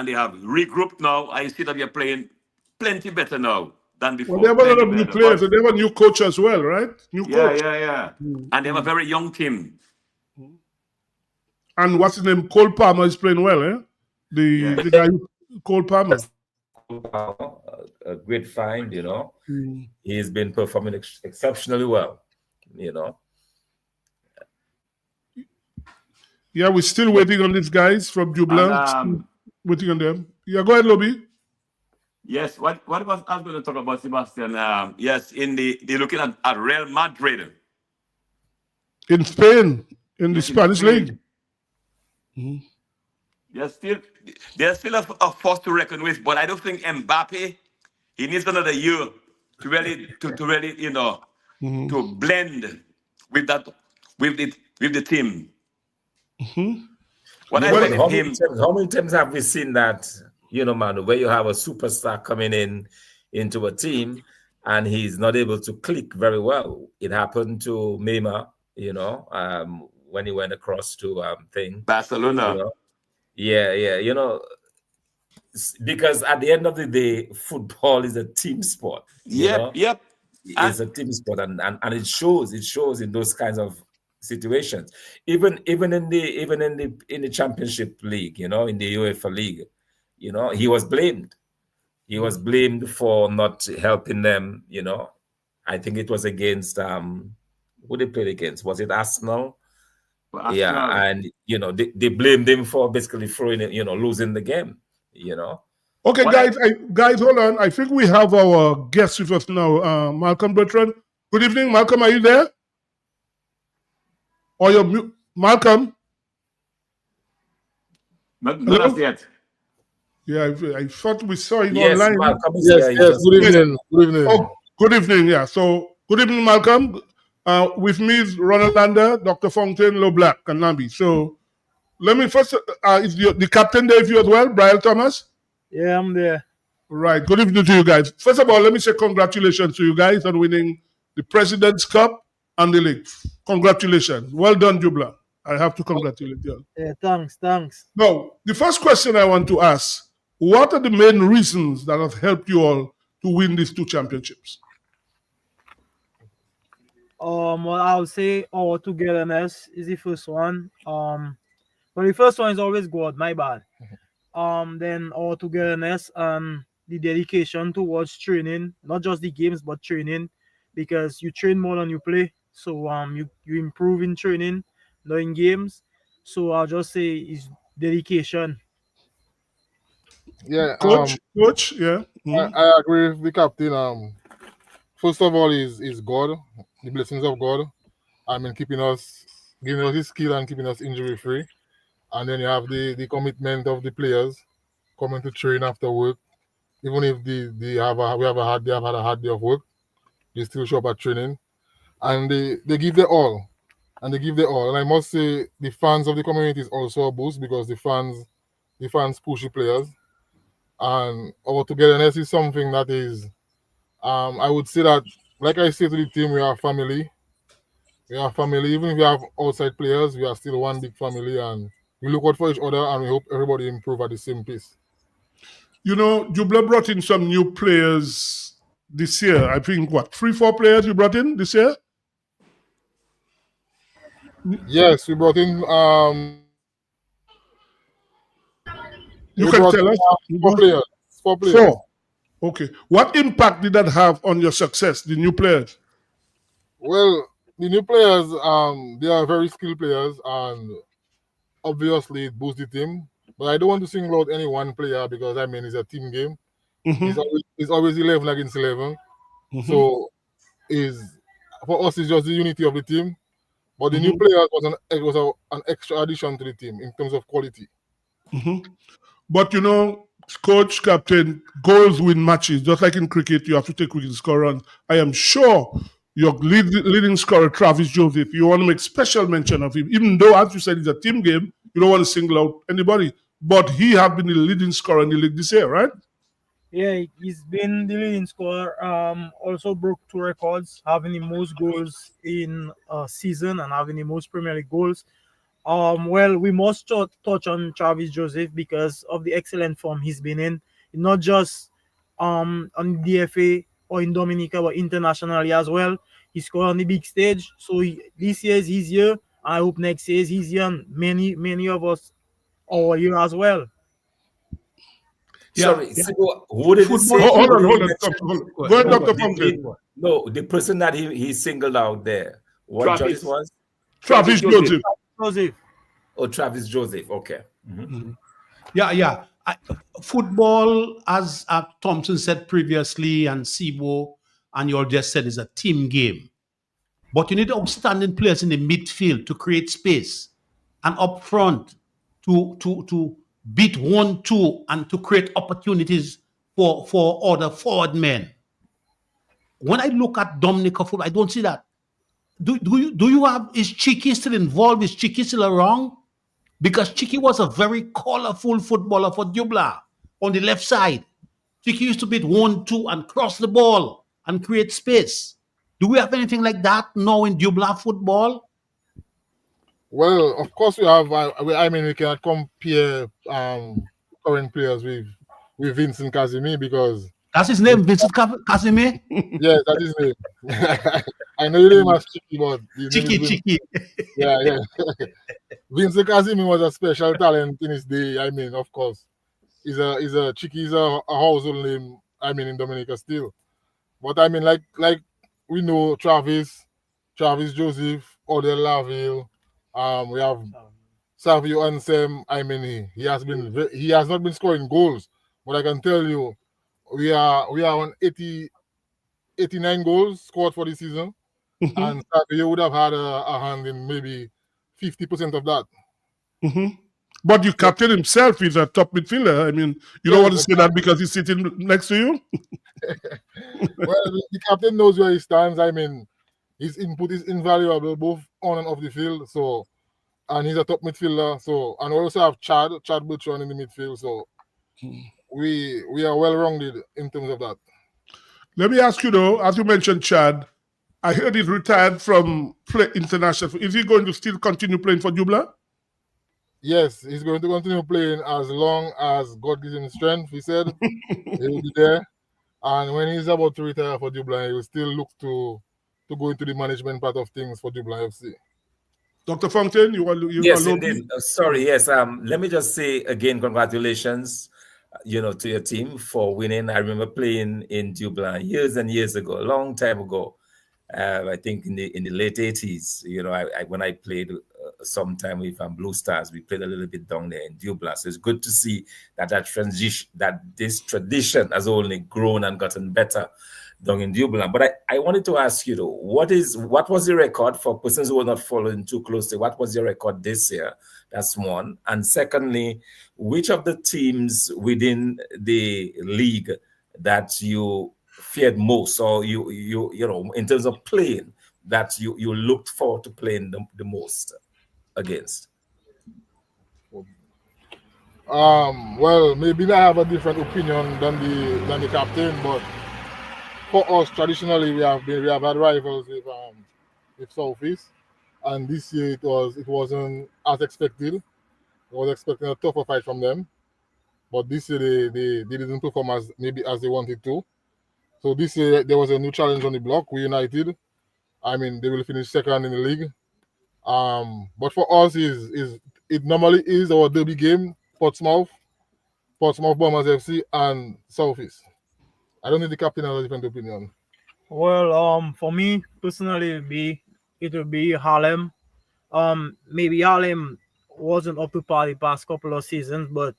they have regrouped now. I see that they're playing plenty better now than before. Well, they have a lot of new players, and they have a new coach as well, right? New coach. Yeah. And they have a very young team. And what's his name? Cole Palmer is playing well, eh? The guy, Cole Palmer. A great find, you know. He's been performing exceptionally well, you know. Yeah, we're still waiting on these guys from Jubilant. Waiting on them. Yeah, go ahead, Lobby. Yes, what was I was going to talk about, Sebastian? Yes, they're looking at Real Madrid. In Spain, in the Spanish league. They're still a force to reckon with, but I don't think Mbappe, he needs another year to really, you know, to blend with the team. How many times have we seen that, you know, man, where you have a superstar coming into a team and he's not able to click very well? It happened to Neymar, you know, when he went across to Barcelona. You know? Yeah, you know, because at the end of the day, football is a team sport. Yep. It's a team sport, and it shows in those kinds of situations. Even in the Championship League, you know, in the UEFA League, you know, he was blamed. He was blamed for not helping them, you know. I think it was against who they played against. Was it Arsenal? Yeah, and you know, they blamed him for basically losing the game, you know. Okay, guys, hold on. I think we have our guest with us now, Malcolm Bertrand. Good evening, Malcolm. Are you there? Or you're Malcolm? Not yet. Yeah, I thought we saw him yes, online. Malcolm Yes. Good evening. Good evening. Oh, good evening. Yeah. So, good evening, Malcolm. With me is Ronald Lander, Dr. Fontaine, Loblack, and Nambi. So, let me first, is the captain there with you as well, Brian Thomas? Yeah, I'm there. Right. Good evening to you guys. First of all, let me say congratulations to you guys on winning the President's Cup and the league. Congratulations. Well done, Jubla. I have to congratulate you. Yeah, thanks. Now, the first question I want to ask, what are the main reasons that have helped you all to win these 2 championships? Well, I would say our togetherness is the first one. But the first one is always God, my bad. Then our togetherness and the dedication towards training, not just the games, but training, because you train more than you play. So you improve in training, not in games. So I'll just say it's dedication. Yeah, Coach, yeah. I agree with the captain. First of all, is God, the blessings of God. I mean, giving us His skill and keeping us injury free. And then you have the commitment of the players coming to train after work. Even if they have had a hard day of work, they still show up at training, and they give their all, and I must say the fans of the community is also a boost, because the fans push the players, And our togetherness is something that is, I would say that, like I say to the team, we are family. We are family. Even if we have outside players, we are still one big family, and we look out for each other, and we hope everybody improve at the same pace. You know, Jubla brought in some new players this year. I think, what, 3-4 players you brought in this year? Yes, we brought in. You we can brought tell in, us. 4 players. 4 players. 4. Okay. What impact did that have on your success, the new players? Well, the new players, they are very skilled players, and obviously it boosts the team. But I don't want to single out any one player because I mean it's a team game. It's always 11 against 11. So for us it's just the unity of the team. But the new players was an extra addition to the team in terms of quality. But you know, coach, captain, goals win matches. Just like in cricket, you have to take cricket score runs. I am sure your leading scorer, Travis Joseph, you want to make special mention of him. Even though, as you said, it's a team game, you don't want to single out anybody. But he has been the leading scorer in the league this year, right? Yeah, he's been the leading scorer. Also broke 2 records, having the most goals in a season and having the most Premier League goals. Well, we must touch on Travis Joseph because of the excellent form he's been in, not just on DFA or in Dominica, but internationally as well. He scored on the big stage. So this year is his year. I hope next year is his year, and many of us our year as well. Sorry, who did he say? Hold on. Go ahead, Dr. Pumpkin. No, the person that he singled out there. What choice was? Travis Joseph. Oh, Travis Joseph. Okay. Yeah. Football, as Thompson said previously, and Sibo, and you all just said, is a team game. But you need outstanding players in the midfield to create space, and up front to beat 1-2 and to create opportunities for other forward men. When I look at Dominica football, I don't see that. Do you have, is Chiki still involved? Is Chiki still around? Because Chiki was a very colorful footballer for Dubla on the left side. Chiki used to beat 1-2 and cross the ball and create space. Do we have anything like that now in Dubla football? Well, of course we have. I mean, we cannot compare current players with Vincent Casimir because that's his name, Vincent Casimir. Yes, that's his name. I know your name as Chiki, but Chiki. Yeah. Vincent Casimir was a special talent in his day. I mean, of course, Chiki is a household name. I mean, in Dominica still. But I mean, like we know Travis Joseph, Odell Laville. We have Savio Ansem. I mean, he has not been scoring goals, but I can tell you, we are on 89 goals scored for the season, and Savio would have had a hand in maybe 50% of that. But your captain himself is a top midfielder. I mean, you don't want to say that because he's sitting next to you. Well, the captain knows where he stands. I mean, his input is invaluable both on and off the field. So, and he's a top midfielder. So, and we also have Chad Bertrand in the midfield. So, we are well rounded in terms of that. Let me ask you though, as you mentioned, Chad, I heard he's retired from play international. Is he going to still continue playing for Dubla? Yes, he's going to continue playing as long as God gives him strength. He said he will be there, and when he's about to retire for Dubla, he will still look to go into the management part of things for Dubla FC. Dr. Fountain, yes, indeed. Sorry, yes. Let me just say again, congratulations, to your team for winning. I remember playing in Dubla years and years ago, a long time ago. I think in the late 80s. When I played sometime with Blue Stars, we played a little bit down there in Dubla. So it's good to see that this tradition has only grown and gotten better down in Dubla. But I wanted to ask you, though, what was the record for persons who were not following too closely? What was your record this year? That's one. And secondly, which of the teams within the league that you feared most, or you in terms of playing, that you looked forward to playing the most against? Well, maybe I have a different opinion than the captain, but for us traditionally we have had rivals with Southeast, and this year it wasn't as expected. I was expecting a tougher fight from them, but this year they didn't perform as they wanted to. So this year there was a new challenge on the block. We United. I mean, they will finish second in the league. But for us is it normally is our derby game, Portsmouth Bombers FC and Southeast. I don't think the captain has a different opinion. Well, for me personally, it would be Harlem. Maybe Harlem wasn't up to par the past couple of seasons, but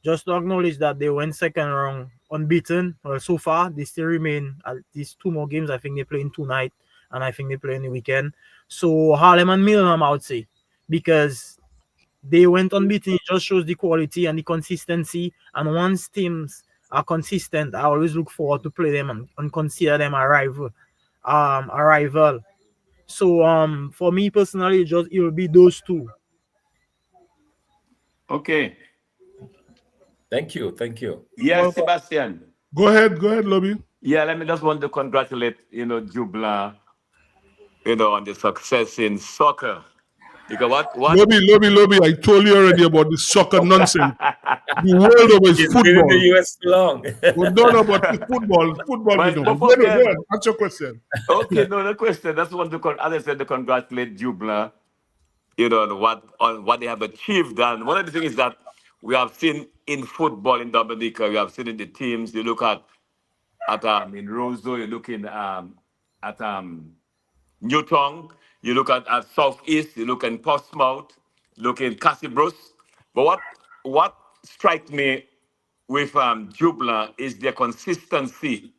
just to acknowledge that they went second round unbeaten. Well, so far they still remain at these two more games. I think they play in tonight, and I think they play in the weekend. So Harlem and Millennium, I would say, because they went unbeaten. It just shows the quality and the consistency. And once teams are consistent, I always look forward to play them and consider them a rival. A rival. So for me personally, it will be those two. Okay. Thank you. Yes, Sebastian. Go ahead, Lobby. Yeah, let me just want to congratulate, Jubla, on the success in soccer. Because what Lobby, I told you already about the soccer nonsense. The world over is He's been in football. the US long. We don't know about the football. But Go before ahead. Answer your question. Okay, no question. That's what as I said, to congratulate Jubla, on what they have achieved. And one of the things that we have seen in football in Dominica, we have seen in the teams. You look at in Roseau, you're looking at Newton, you look at Southeast, you look in Portsmouth, you look in Cassibros. But what strikes me with Jubla is their consistency.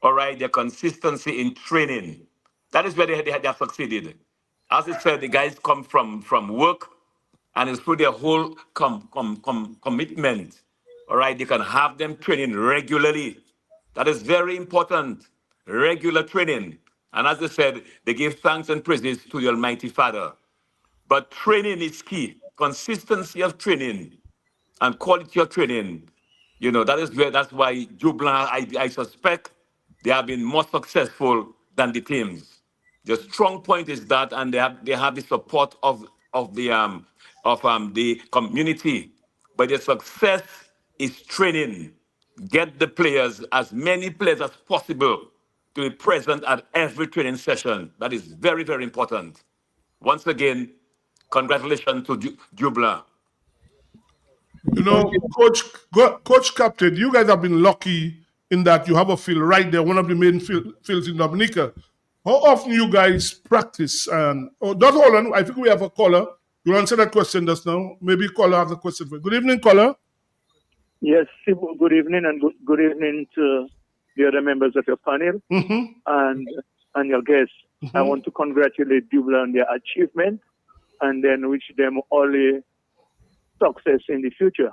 All right, their consistency in training. That is where they have succeeded. As I said, the guys come from work, and it's through their whole commitment. All right, they can have them training regularly. That is very important. Regular training. And as I said, they give thanks and praises to the Almighty Father. But training is key. Consistency of training and quality of training. That's why Jubla, I suspect, they have been more successful than the teams. The strong point is that, and they have the support of the community. But the success is training. Get the players, as many players as possible, to be present at every training session. That is very, very important. Once again, congratulations to Jubla. Coach Captain, you guys have been lucky in that you have a field right there, one of the main fields in Dominica. How often you guys practice? Don't hold on. I think we have a caller. You answer that question just now. Maybe caller has a question for you. Good evening, caller. Yes, good evening, and good evening to the other members of your panel and your guests. I want to congratulate Jubla on their achievement and then wish them all the success in the future.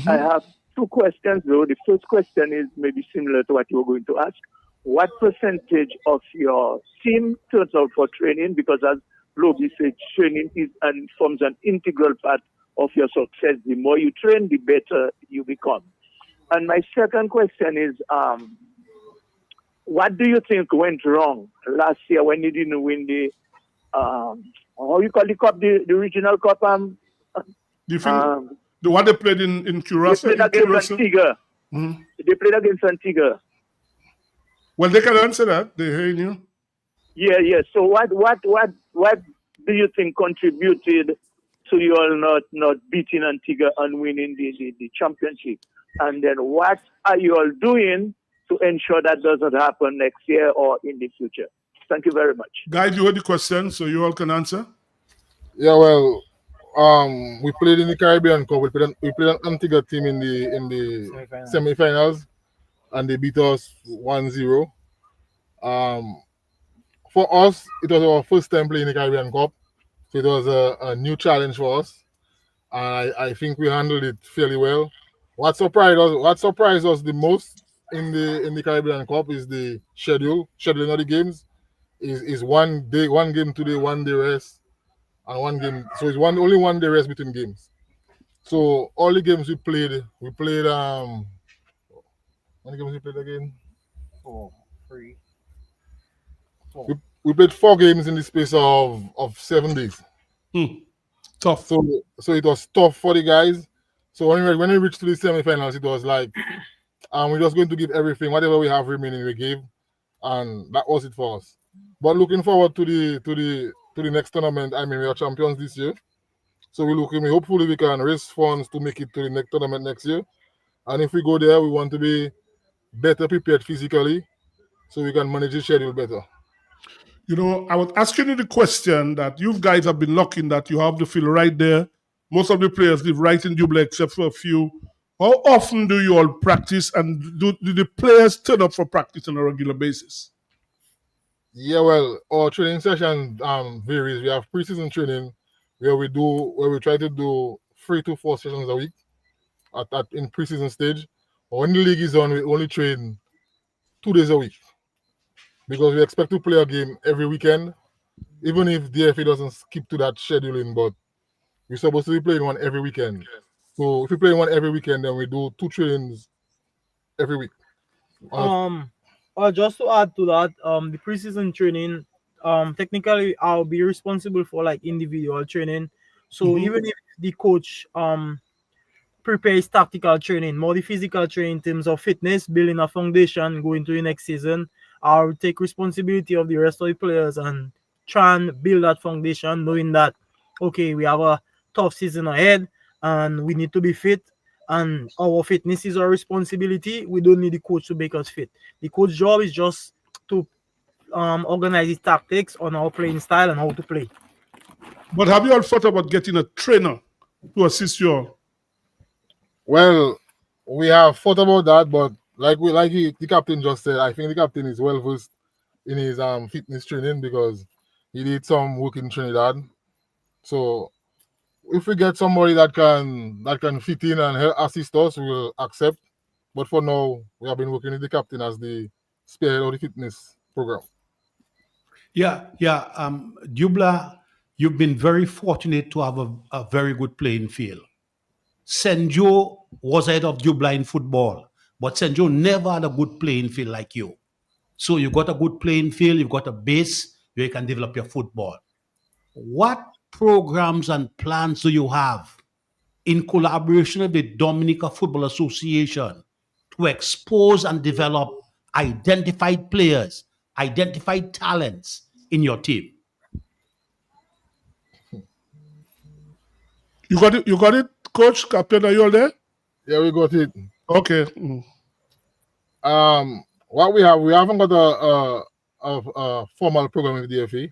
I have two questions, though. The first question is maybe similar to what you were going to ask. What percentage of your team turns out for training? Because as Lobby said, training is and forms an integral part of your success. The more you train, the better you become. And my second question is, what do you think went wrong last year when you didn't win the, how you call the cup, the regional cup? The one they played in Curacao? They played against Antigua. They played against Antigua. Well, they can answer that. They're hearing you. Yeah. So what do you think contributed to you all not beating Antigua and winning the championship? And then what are you all doing to ensure that doesn't happen next year or in the future? Thank you very much. Guys, you heard the question, so you all can answer. Yeah, well, we played in the Caribbean Cup. We played an Antigua team in the semi-finals, and they beat us 1-0. For us, it was our first time playing the Caribbean Cup, so it was a new challenge for us, and I think we handled it fairly well. What surprised us the most in the Caribbean Cup is the scheduling of the games. Is one game today, 1 day rest, and one game. So it's only 1 day rest between games. So all the games we played how many games we played again? 4, 3, 4. We played 4 games in the space of 7 days. Tough. So it was tough for the guys. So when we reached to the semifinals, it was like we're just going to give everything, whatever we have remaining, we gave, and that was it for us. But looking forward to the next tournament. I mean, we are champions this year, so hopefully we can raise funds to make it to the next tournament next year. And if we go there, we want to be better prepared physically, so we can manage the schedule better. You know, I was asking you the question that you guys have been lucky in that you have the field right there. Most of the players live right in Dublin, except for a few. How often do you all practice, and do the players turn up for practice on a regular basis? Yeah, well, our training session varies. We have preseason training where we try to do 3 to 4 sessions a week in preseason stage. But when the league is on, we only train 2 days a week because we expect to play a game every weekend, even if DFA doesn't keep to that scheduling. But we're supposed to be playing one every weekend. So if we play one every weekend, then we do 2 trainings every week. Just to add to that, the preseason training, technically I'll be responsible for like individual training. So even if the coach prepares tactical training, more the physical training in terms of fitness, building a foundation, going to the next season, I'll take responsibility of the rest of the players and try and build that foundation, knowing that okay, we have a tough season ahead and we need to be fit. And our fitness is our responsibility. We don't need the coach to make us fit. The coach's job is just to organize his tactics on our playing style and how to play. But have you all thought about getting a trainer to assist you all? Well, we have thought about that, but the captain just said, I think the captain is well versed in his fitness training because he did some work in Trinidad. So if we get somebody that can fit in and help assist us, we will accept. But for now, we have been working with the captain as the spearhead of the fitness program. Dubla, you've been very fortunate to have a very good playing field. St. Joe was ahead of Dubla in football, but St. Joe never had a good playing field like you. So you got a good playing field, you've got a base where you can develop your football. What programs and plans do you have in collaboration with the Dominica Football Association to expose and develop identified players, identified talents in your team? You got it, Coach, Captain, are you all there? Yeah, we got it. Okay. What we haven't got a formal program with DFA.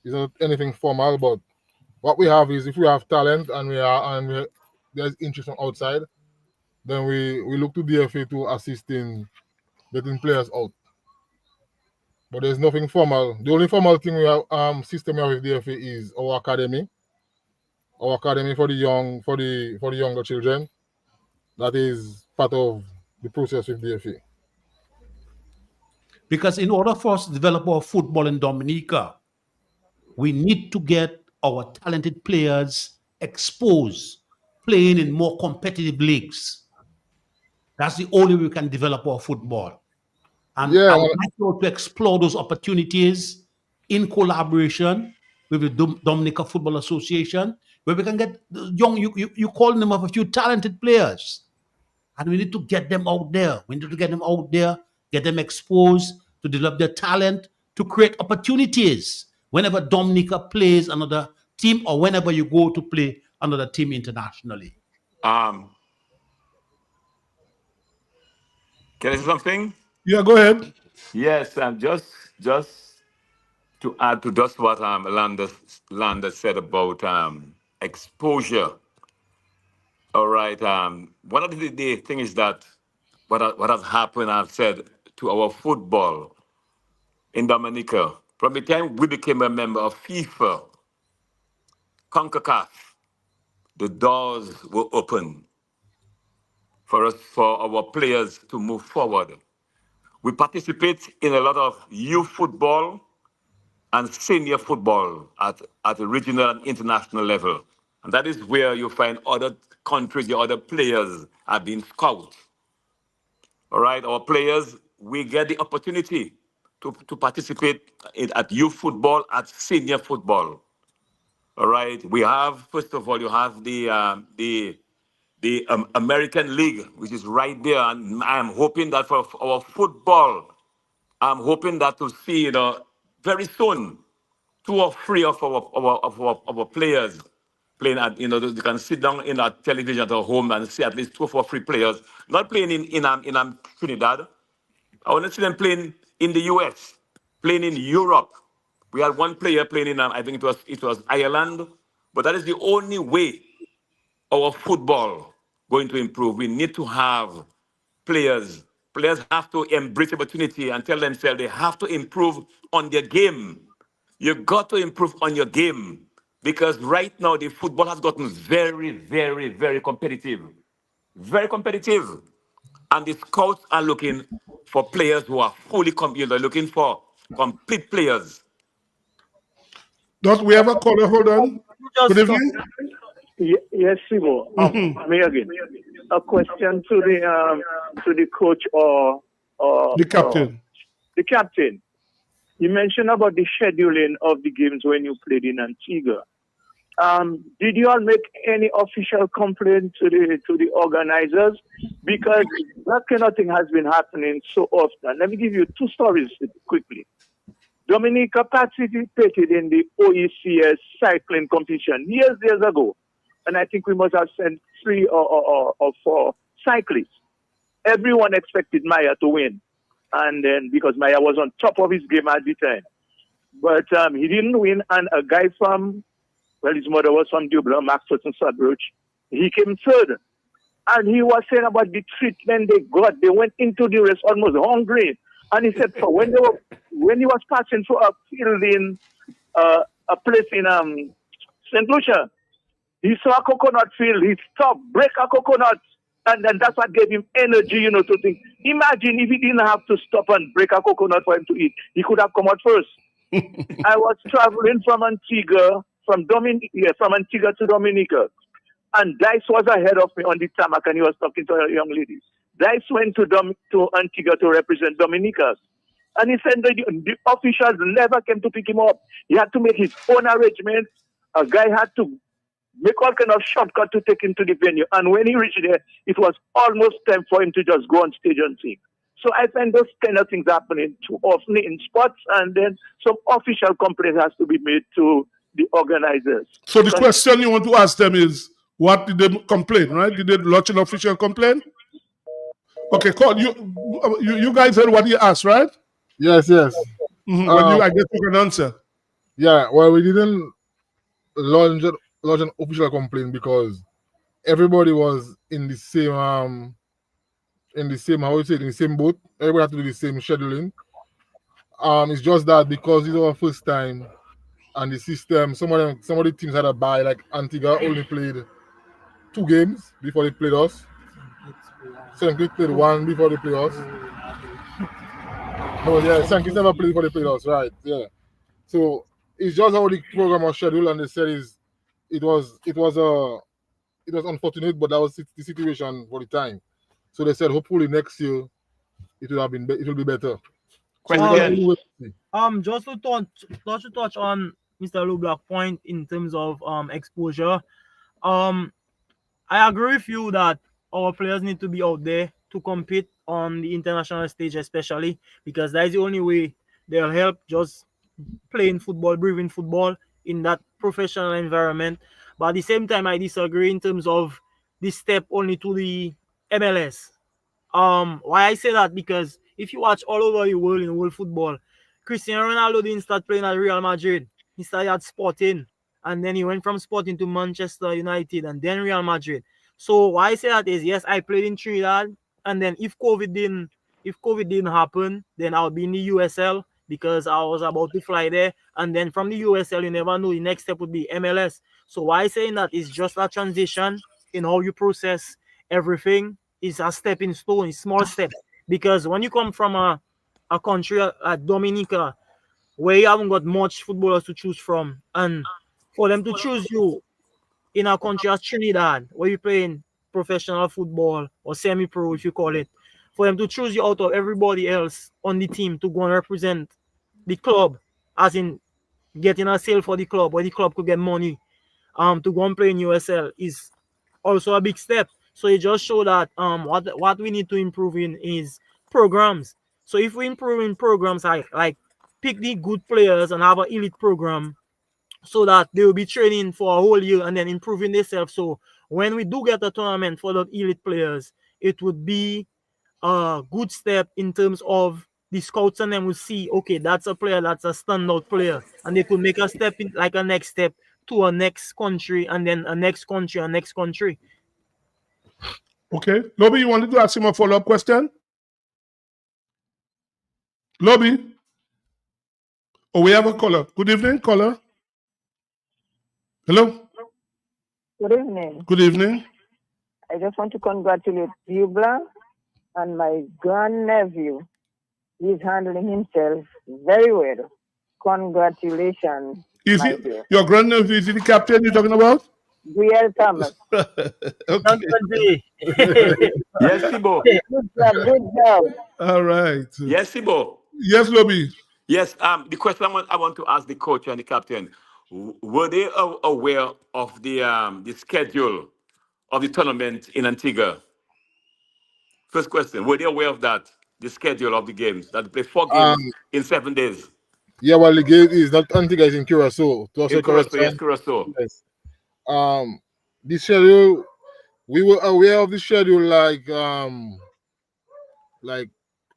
It's not anything formal, but what we have is if we have talent and there's interest from outside, then we look to DFA to assist in getting players out. But there's nothing formal. The only formal thing we have system we have with DFA is our academy for the younger children. That is part of the process with DFA. Because in order for us to develop our football in Dominica, we need to get our talented players exposed, playing in more competitive leagues. That's the only way we can develop our football. And I would like you to explore those opportunities in collaboration with the Dominica Football Association, where we can get young, you call them of a few talented players. And we need to get them out there. We need to get them out there, get them exposed to develop their talent, to create opportunities whenever Dominica plays another team or whenever you go to play another team internationally. Can I say something? Yeah, go ahead. Yes, and just to add to just what Landa said about exposure. All right. One of the things is that what has happened, I've said, to our football in Dominica, from the time we became a member of FIFA, CONCACAF, the doors were open for our players to move forward. We participate in a lot of youth football and senior football at a regional and international level. And that is where you find other countries, the other players are being scouted. All right, our players, we get the opportunity to participate at youth football, at senior football. All right, we have, first of all, you have the American League, which is right there. And I'm hoping that for our football, I'm hoping that to see, very soon, 2 or 3 of our players playing at, they can sit down in our television at our home and see at least 2 or 3 players, not playing in Trinidad. I want to see them playing in the US, playing in Europe. We had one player playing in, I think it was Ireland, but that is the only way our football going to improve. We need to have players. Players have to embrace the opportunity and tell themselves they have to improve on their game. You've got to improve on your game because right now the football has gotten very, very, very competitive. Very competitive. And the scouts are looking for players who are fully competent, looking for complete players. Don't we have a caller? Hold on. Good evening. Yes, Simo. Me again. A question to the coach or The captain. The captain. You mentioned about the scheduling of the games when you played in Antigua. Did you all make any official complaint to the organizers? Because that kind of thing has been happening so often. Let me give you 2 stories quickly. Dominica participated in the OECS cycling competition years ago. And I think we must have sent 3 or 4 cyclists. Everyone expected Maya to win. And then because Maya was on top of his game at the time. But he didn't win. And a guy his mother was from Dublin, Maxwell and Sudbury. He came 3rd. And he was saying about the treatment they got. They went into the race almost hungry. And he said, so when he was passing for a field in a place in St. Lucia, he saw a coconut field. He stopped, break a coconut. And then that's what gave him energy, to think. Imagine if he didn't have to stop and break a coconut for him to eat. He could have come out first. I was traveling from Antigua to Dominica. And Dice was ahead of me on the tarmac and he was talking to a young lady. Dice went to Antigua to represent Dominica. And he said that the officials never came to pick him up. He had to make his own arrangements. A guy had to make all kind of shortcut to take him to the venue. And when he reached there, it was almost time for him to just go on stage and sing. So I find those kind of things happening too often in sports, and then some official complaint has to be made to the organizers. So the question you want to ask them is, what did they complain, right? Did they lodge an official complaint? Okay, cool. You guys heard what he asked, right? Yes. I guess you can answer. Yeah, well, we didn't launch an official complaint because everybody was in the same in the same boat. Everybody had to do the same scheduling. It's just that because it's our first time and the system, some of the teams had a bye, like Antigua only played 2 games before they played us. St. Kitts played 1 before they played us. No, yeah, St. Kitts never played before they played us, right? Yeah. So it's just how the program was scheduled, and they said it was unfortunate, but that was the situation for the time. So they said hopefully next year it will be better. Just to touch on Mr. LeBlanc's point in terms of exposure. I agree with you that our players need to be out there to compete on the international stage, especially because that is the only way they'll help just playing football, breathing football in that professional environment. But at the same time, I disagree in terms of this step only to the MLS. Why I say that? Because if you watch all over the world in world football, Cristiano Ronaldo didn't start playing at Real Madrid. He started at Sporting, and then he went from Sporting to Manchester United, and then Real Madrid. So why I say that is, yes, I played in Trinidad, and then if COVID didn't happen, then I'll be in the USL because I was about to fly there, and then from the USL, you never know, the next step would be MLS. So why I saying that is just a transition in how you process everything. Is a stepping stone, a small step. Because when you come from a country like Dominica, where you haven't got much footballers to choose from, and for them to choose you in a country as Trinidad, where you playing professional football or semi-pro, if you call it, for them to choose you out of everybody else on the team to go and represent the club, as in getting a sale for the club, where the club could get money, to go and play in USL is also a big step. So it just show that what we need to improve in is programs. So if we improve in programs, like pick the good players and have an elite program, so that they will be training for a whole year and then improving themselves. So when we do get a tournament for the elite players, it would be a good step in terms of the scouts, and then will see, okay, that's a player, that's a standout player, and they could make a step in, like a next step to a next country, and then a next country, a next country. Okay. Lobby, you wanted to ask him a follow-up question? Lobby? Oh, we have a caller. Good evening, caller. Hello? Good evening. Good evening. I just want to congratulate Bubla and my grandnephew. He's handling himself very well. Congratulations. Is my it dear. your grandnephew? Is it the captain you're talking about? Brielle Thomas. Okay. Yes, Sibo. Good job, good job. All right. Yes, Sibo. Yes, Lobby. Yes. The question I want to ask the coach and the captain: were they aware of the schedule of the tournament in Antigua? First question: were they aware of that? The schedule of the games, that they play 4 games in 7 days. Yeah, well, the game is not Antigua, is in Curacao. To answer In Curacao, correction. yes, Curacao. Yes. The schedule, we were aware of the schedule like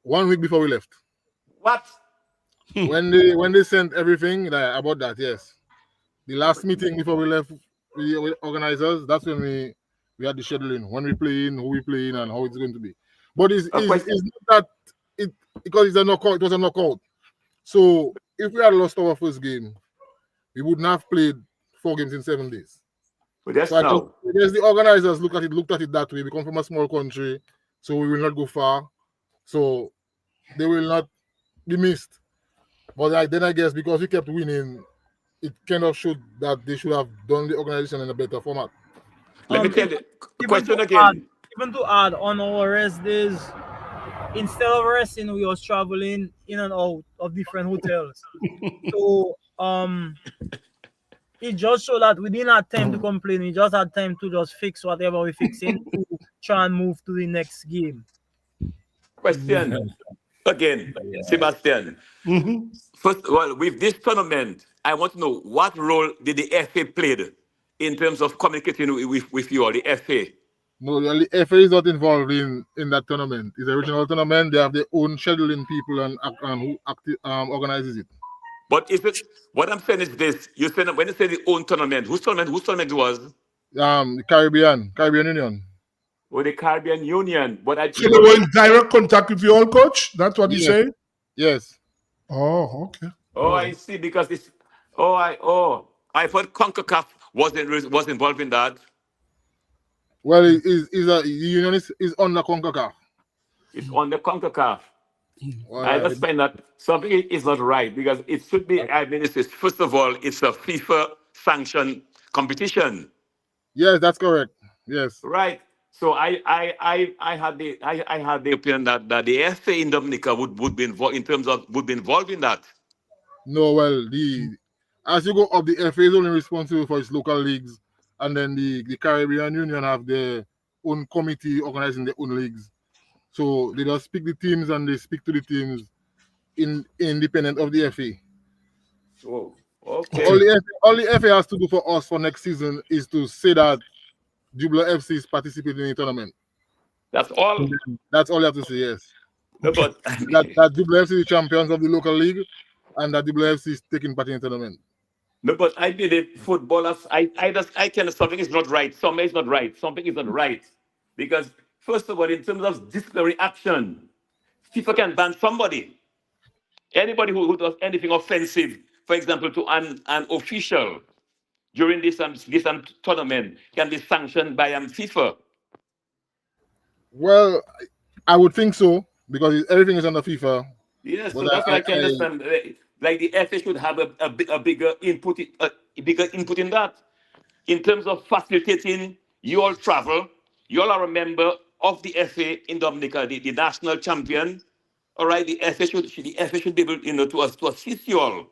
1 week before we left. What? when they sent everything about that, yes. The last meeting before we left with organizers, that's when we had the scheduling, when we play in, who we play in, and how it's going to be. But it's not that it, because it's a knockout, it was a knockout. So if we had lost our first game, we wouldn't have played 4 games in 7 days. But that's So now. I guess the organizers looked at it that way. We come from a small country, so we will not go far. So they will not be missed. But then I guess because we kept winning, it kind of showed that they should have done the organization in a better format. Let me tell you, question to again. Even to add, on our rest days, instead of resting, we was traveling in and out of different hotels. So it just showed that we didn't have time to complain. We just had time to just fix whatever we're fixing to try and move to the next game. Question again, Sebastian. First of all, with this tournament, I want to know what role did the FA played in terms of communicating with you or the FA? No, the FA is not involved in that tournament. It's a regional tournament. They have their own scheduling people and who organizes it. But is it what I'm saying is this? You said when you say the own tournament, whose tournament was? The Caribbean Union. Or the Caribbean Union. But I So they were in direct contact with you all, coach? That's what you say? Yes. Oh, okay. Oh, I see. Because this. I thought CONCACAF was involved in that. Well, the union is under CONCACAF. It's on the CONCACAF. Well, I just find that something is not right because it should be. I mean, first of all, it's a FIFA sanctioned competition. Yes, that's correct. Yes. Right. So I had the opinion that the FA in Dominica would be involved in that. No, well, as you go up, the FA is only responsible for its local leagues, and then the Caribbean Union have their own committee organizing their own leagues. So they just pick the teams and they speak to the teams independent of the FA. Oh, okay. All the FA has to do for us for next season is to say that Jubla FC is participating in the tournament. That's all. That's all you have to say, yes. No, but that Jubla FC is champions of the local league and that Jubla FC is taking part in the tournament. No, but I believe footballers, I can something is not right. Something is not right. Something is not right. Because first of all, in terms of disciplinary action, FIFA can ban somebody. Anybody who does anything offensive, for example, to an official during this tournament can be sanctioned by FIFA. Well, I would think so because everything is under FIFA. Yes, so that's why I can understand. Like the FA should have a bigger input in that. in terms of facilitating your travel. You all are a member of the FA in Dominica, the national champion. All right, the FA should be able, to assist you all.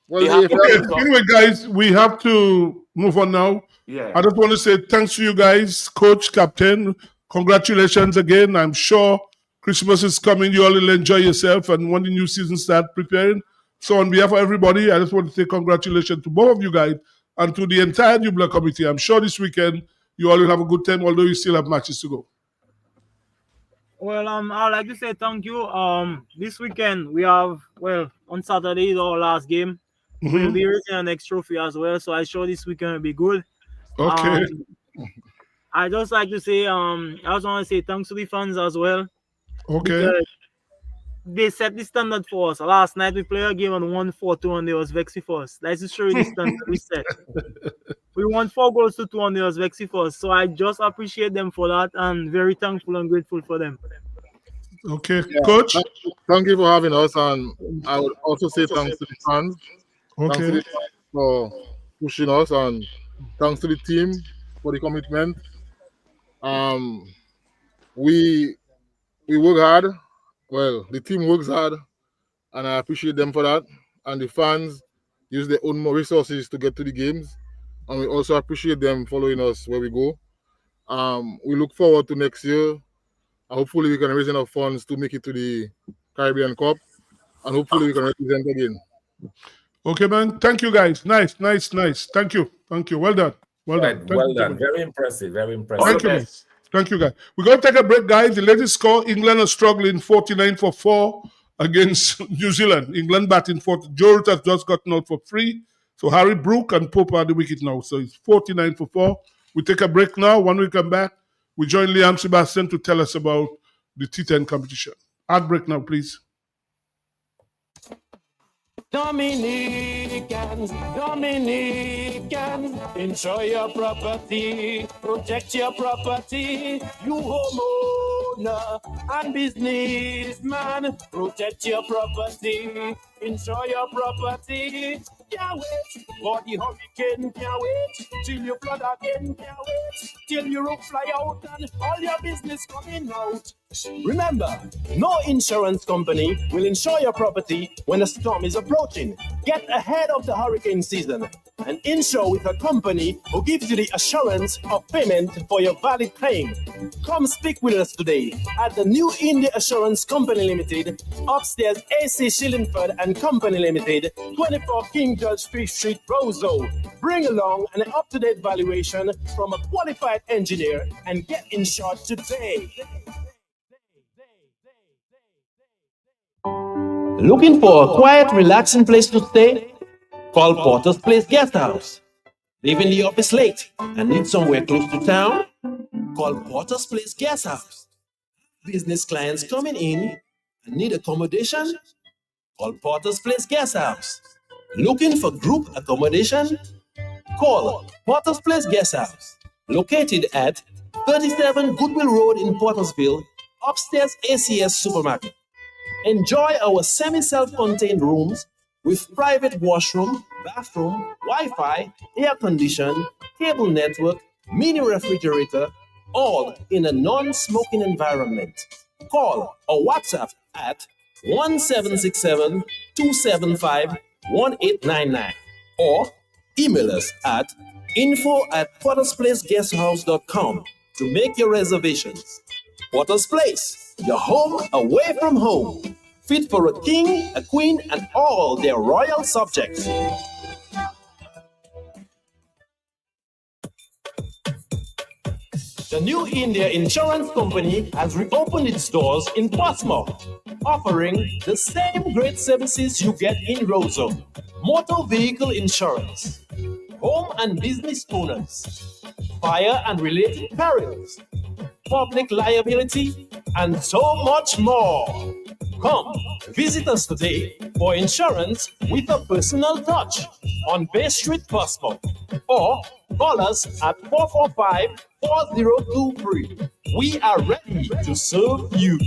Well, They have Okay, anyway, guys, we have to move on now. Yeah. I just want to say thanks to you guys, coach, captain. Congratulations again. I'm sure Christmas is coming. You all will enjoy yourself, and when the new season starts preparing. So on behalf of everybody, I just want to say congratulations to both of you guys and to the entire New Blood committee. I'm sure this weekend you all will have a good time, although you still have matches to go. Well, I'd like to say thank you. This weekend we have, on Saturday is our last game. We'll be raising our next trophy as well, so I'm sure this weekend will be good. Okay. I just like to say, I just want to say thanks to the fans as well. Okay. They set the standard for us. Last night we played a game and won 4-2 and they was vexed for us. That's to show you the standard we set. We won 4 goals to 2 and they was vexed for us. So I just appreciate them for that and very thankful and grateful for them. Okay, coach. Thank you for having us, and I would also say thanks to the fans. Thanks to Okay. the fans for pushing us, and thanks to the team for the commitment. We work hard. Well, the team works hard, and I appreciate them for that. And the fans use their own resources to get to the games, and we also appreciate them following us where we go. We look forward to next year. Hopefully, we can raise enough funds to make it to the Caribbean Cup, and hopefully, we can represent again. Okay, man. Thank you, guys. Nice. Thank you. Well done. Well done. Thank Well you. done. Very impressive. Very impressive. Thank you, man. Thank you, guys. We're going to take a break, guys. The latest score, England are struggling 49-4 against New Zealand. England batting 40. Joe Root has just gotten out for free. So Harry Brook and Pope are the wicket now. So it's 49-4. We take a break now. When we come back, we join Liam Sebastian to tell us about the T10 competition. Hard break now, please. Dominicans, enjoy your property, protect your property. You homeowner and businessman, protect your property, enjoy your property. Can't wait for the hurricane, can't wait till you flood again, can't wait till your roof fly out and all your business coming out. Remember, no insurance company will insure your property when a storm is approaching. Get ahead of the hurricane season and insure with a company who gives you the assurance of payment for your valid claim. Come speak with us today at the New India Assurance Company Limited, upstairs AC Shillingford and Company Limited, 24 King George Street, Roseau. Bring along an up-to-date valuation from a qualified engineer and get insured today. Looking for a quiet, relaxing place to stay? Call Porter's Place Guest House. Leaving the office late and need somewhere close to town? Call Porter's Place Guest House. Business clients coming in and need accommodation? Call Porter's Place Guest House. Looking for group accommodation? Call Porter's Place Guest House. Located at 37 Goodwill Road in Portersville, upstairs ACS Supermarket. Enjoy our semi-self-contained rooms with private washroom, bathroom, Wi-Fi, air condition, cable network, mini refrigerator, all in a non-smoking environment. Call or WhatsApp at 1767-275-1899 or email us at info@portersplaceguesthouse.com to make your reservations. Porter's Place, your home away from home. Fit for a king, a queen, and all their royal subjects. The New India Insurance Company has reopened its doors in Portsmouth, offering the same great services you get in Roseau. Motor vehicle insurance, home and business owners, fire and related perils, public liability, and so much more. Come, visit us today for insurance with a personal touch on Bay Street, Portsmouth, or call us at 445-4023. We are ready to serve you.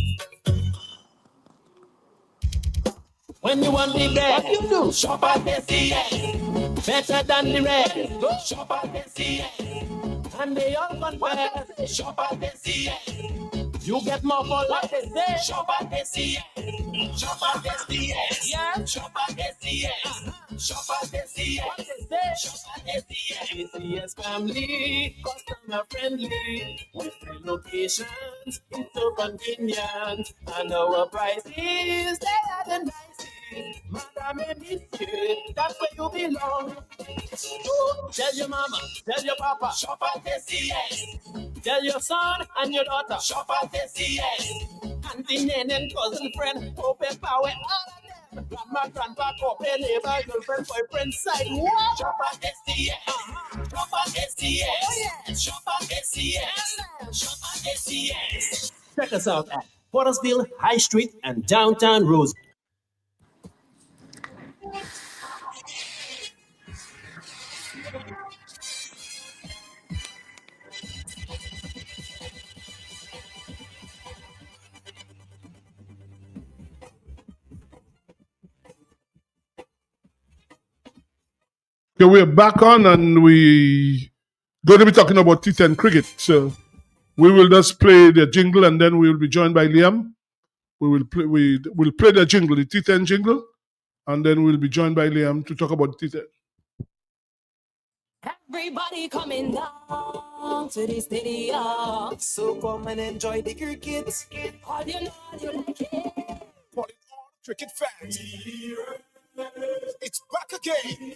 When you want me back, what you do? Shop at SCS. better than the rest. Go shop at SCN. And they all compare. Shop at SCN. You get more for what they say. Shop at SCN. Shop at SCN. Yeah. Shop at SCN. Shop at SCN. What they say. Shop at SCN. ACS family, customer friendly. With 3 locations, it's so convenient. And our prices, they are the nicest. Madam, that's where you belong. So tell your mama, tell your papa, shop at SCS. Tell your son and your daughter, shop at SCS. Auntie, nene, and cousin, friend, open power, all of them. Grandma, grandpa, corporate, neighbor, girlfriend, boyfriend, side, what? Shop at SCS. Shop at SCS. Oh, yeah. Shop at SCS. Shop at SCS. Check us out at Pottersville, High Street, and downtown Rose. Okay, we're back on and we going to be talking about T10 cricket. So we will just play the jingle and then we will be joined by Liam. We'll play the jingle, the T10 jingle, and then we'll be joined by Liam to talk about T10. Everybody coming down to the stadium. So come and enjoy the cricket. All you know, you like it. For all cricket fans, it's back again.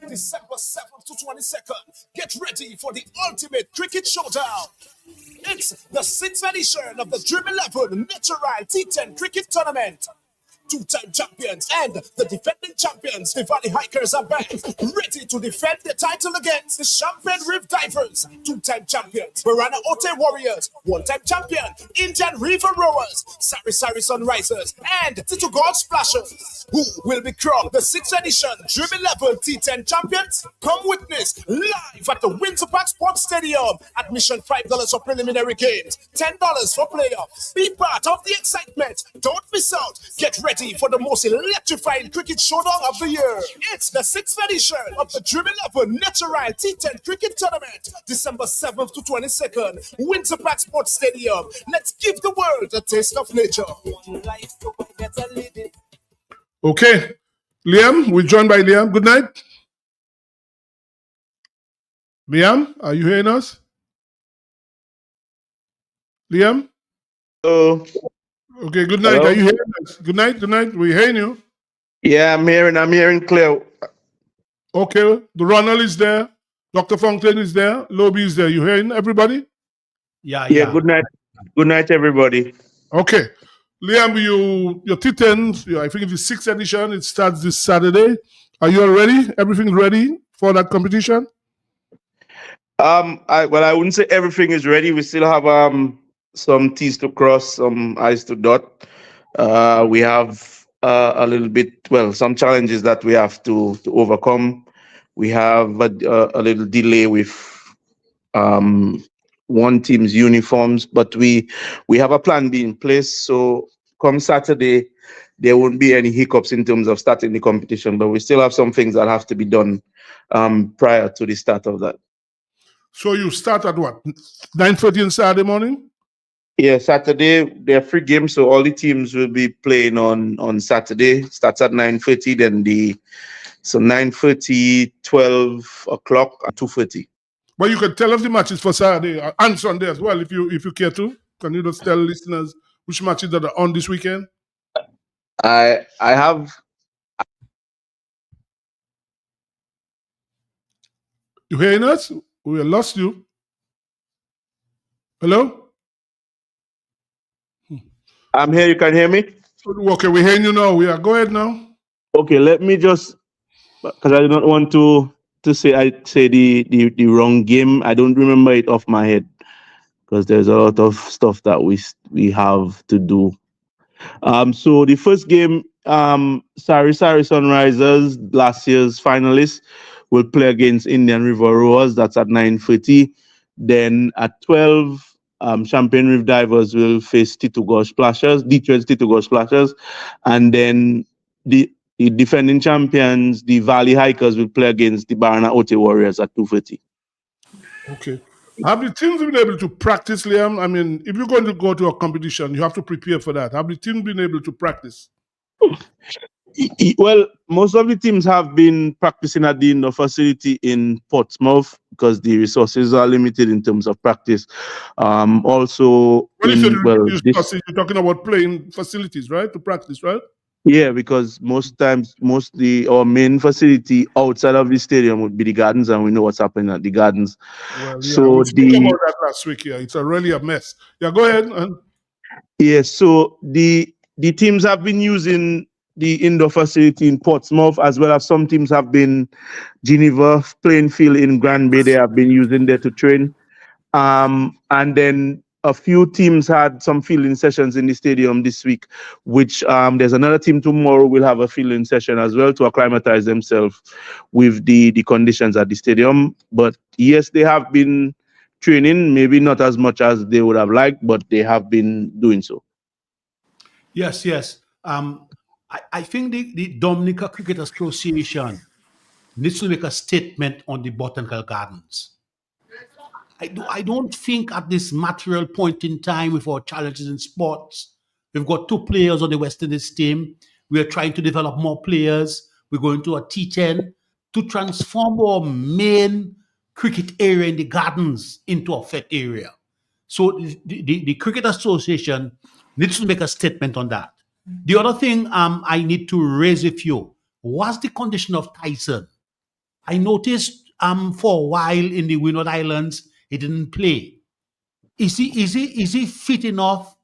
December 7th to 22nd. Get ready for the ultimate cricket showdown. It's the 6th edition of the Dream 11 Natural T10 Cricket Tournament. 2-time champions and the defending champions, the Valley Hikers, are back, ready to defend their title against the Champagne Reef Divers. 2-time champions, Barana Ote Warriors. 1-time champion, Indian River Rowers, Sari Sunrisers, and Tito God Splashers. Who will be crowned the 6th edition Dream 11 T10 champions? Come witness live at the Windsor Park Sports Stadium. Admission $5 for preliminary games, $10 for playoffs. Be part of the excitement. Don't miss out. Get ready for the most electrifying cricket showdown of the year. It's the 6th edition of the Dream 11 Natural T10 Cricket Tournament, December 7th to 22nd, Windsor Park Sports Stadium. Let's give the world a taste of nature. Okay, Liam, we're joined by Liam. Good night. Liam, are you hearing us? Liam? Hello. Okay, good night. Hello? Are you hearing us? Good night, we're hearing you. Yeah, I'm hearing clear. Okay, the Ronald is there. Dr. Fontaine is there. Lobby is there. You hearing everybody? Yeah, good night, everybody. Okay. Liam, your T10, I think it's the 6th edition. It starts this Saturday. Are you all ready? Everything ready for that competition? I wouldn't say everything is ready. We still have some T's to cross, some I's to dot. We have a little bit, some challenges that we have to overcome. We have a little delay with one team's uniforms, but we have a plan B in place. So come Saturday, there won't be any hiccups in terms of starting the competition, but we still have some things that have to be done prior to the start of that. So you start at what, 9:30 on Saturday morning? Yeah, Saturday, they're free games, so all the teams will be playing on Saturday. Starts at 9:30, then 9:30, 12 o'clock, and 2:30. But you can tell us the matches for Saturday and Sunday as well, if you care to. Can you just tell listeners which matches that are on this weekend? I have. You hearing us? We lost you. Hello? I'm here. You can hear me? Okay, we're hearing you now. Go ahead now. Okay, let me just, because I do not want to say the wrong game. I don't remember it off my head because there's a lot of stuff that we have to do. So the first game, Sari Sunrisers, last year's finalists, will play against Indian River Rowers. That's at 9:30. Then at 12, Champagne Reef Divers will face Tito God Splashers, D12 Tito God Splashers. And then the the defending champions, the Valley Hikers, will play against the Barana Ote Warriors at 2:30. Okay. Have the teams been able to practice, Liam? I mean, if you're going to go to a competition, you have to prepare for that. Have the teams been able to practice? Well, most of the teams have been practicing at the indoor facility in Portsmouth because the resources are limited in terms of practice. Also, When you say this, you're talking about playing facilities, right? To practice, right? yeah, because our main facility outside of the stadium would be the gardens, and we know what's happening at the gardens. Well, yeah, So we spoke about that last week. Yeah, it's really a mess. Yeah, go ahead. yes, so the teams have been using the indoor facility in Portsmouth, as well as some teams have been Geneva playing field in Grand Bay. They have been using there to train, and then a few teams had some fielding sessions in the stadium this week, which there's another team tomorrow will have a fielding session as well to acclimatize themselves with the conditions at the stadium. But yes, they have been training, maybe not as much as they would have liked, but they have been doing so. Yes. I think the Dominica Cricket Association needs to make a statement on the botanical gardens. I don't think at this material point in time with our challenges in sports, we've got 2 players on the West Indies team. We are trying to develop more players. We're going to a T10 to transform our main cricket area in the gardens into a fit area. So the Cricket Association needs to make a statement on that. The other thing I need to raise with you was the condition of Tyson. I noticed for a while in the Windward Islands, he didn't play. Is he fit enough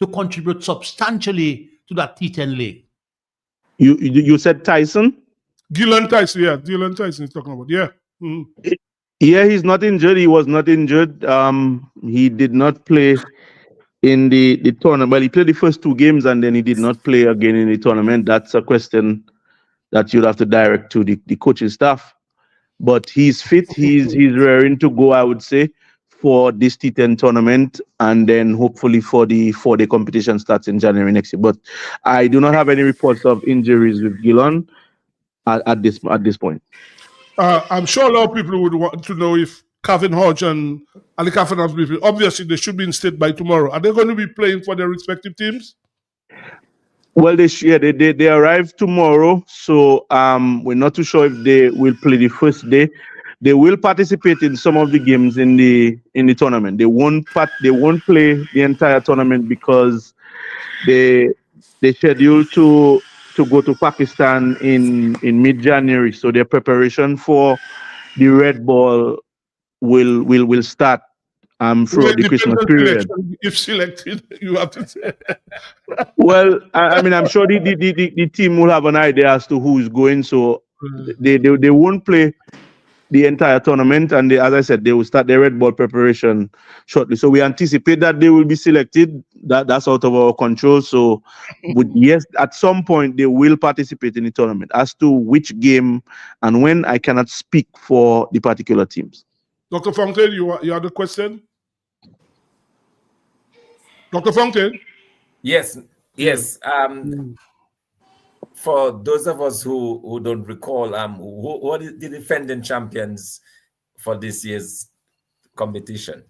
to contribute substantially to that T10 league? You said Tyson? Dylan Tyson, yeah. Dylan Tyson is talking about, yeah. Mm-hmm. Yeah, he's not injured. He was not injured. He did not play in the tournament. Well, he played the first 2 games and then he did not play again in the tournament. That's a question that you'd have to direct to the coaching staff. But he's fit. He's raring to go, I would say, for this T10 tournament, and then hopefully for the 4-day competition starts in January next year. But I do not have any reports of injuries with Gillon at this point. I'm sure a lot of people would want to know if Calvin Hodge and Ali Kafan have been. Obviously, they should be in state by tomorrow. Are they going to be playing for their respective teams? Well, they arrive tomorrow, so we're not too sure if they will play the first day. They will participate in some of the games in the tournament. They won't play the entire tournament because they scheduled to go to Pakistan in mid-January. So their preparation for the red ball will start throughout the Christmas period. If selected, you have to say. Well, I mean, I'm sure the team will have an idea as to who is going, so they won't play the entire tournament, and as I said, they will start their red ball preparation shortly. So we anticipate that they will be selected. That's out of our control. So, yes, at some point they will participate in the tournament. As to which game and when, I cannot speak for the particular teams. Dr. Fontaine, you had a question? Dr. Fontaine? Yes. For those of us who don't recall, who are the defending champions for this year's competition?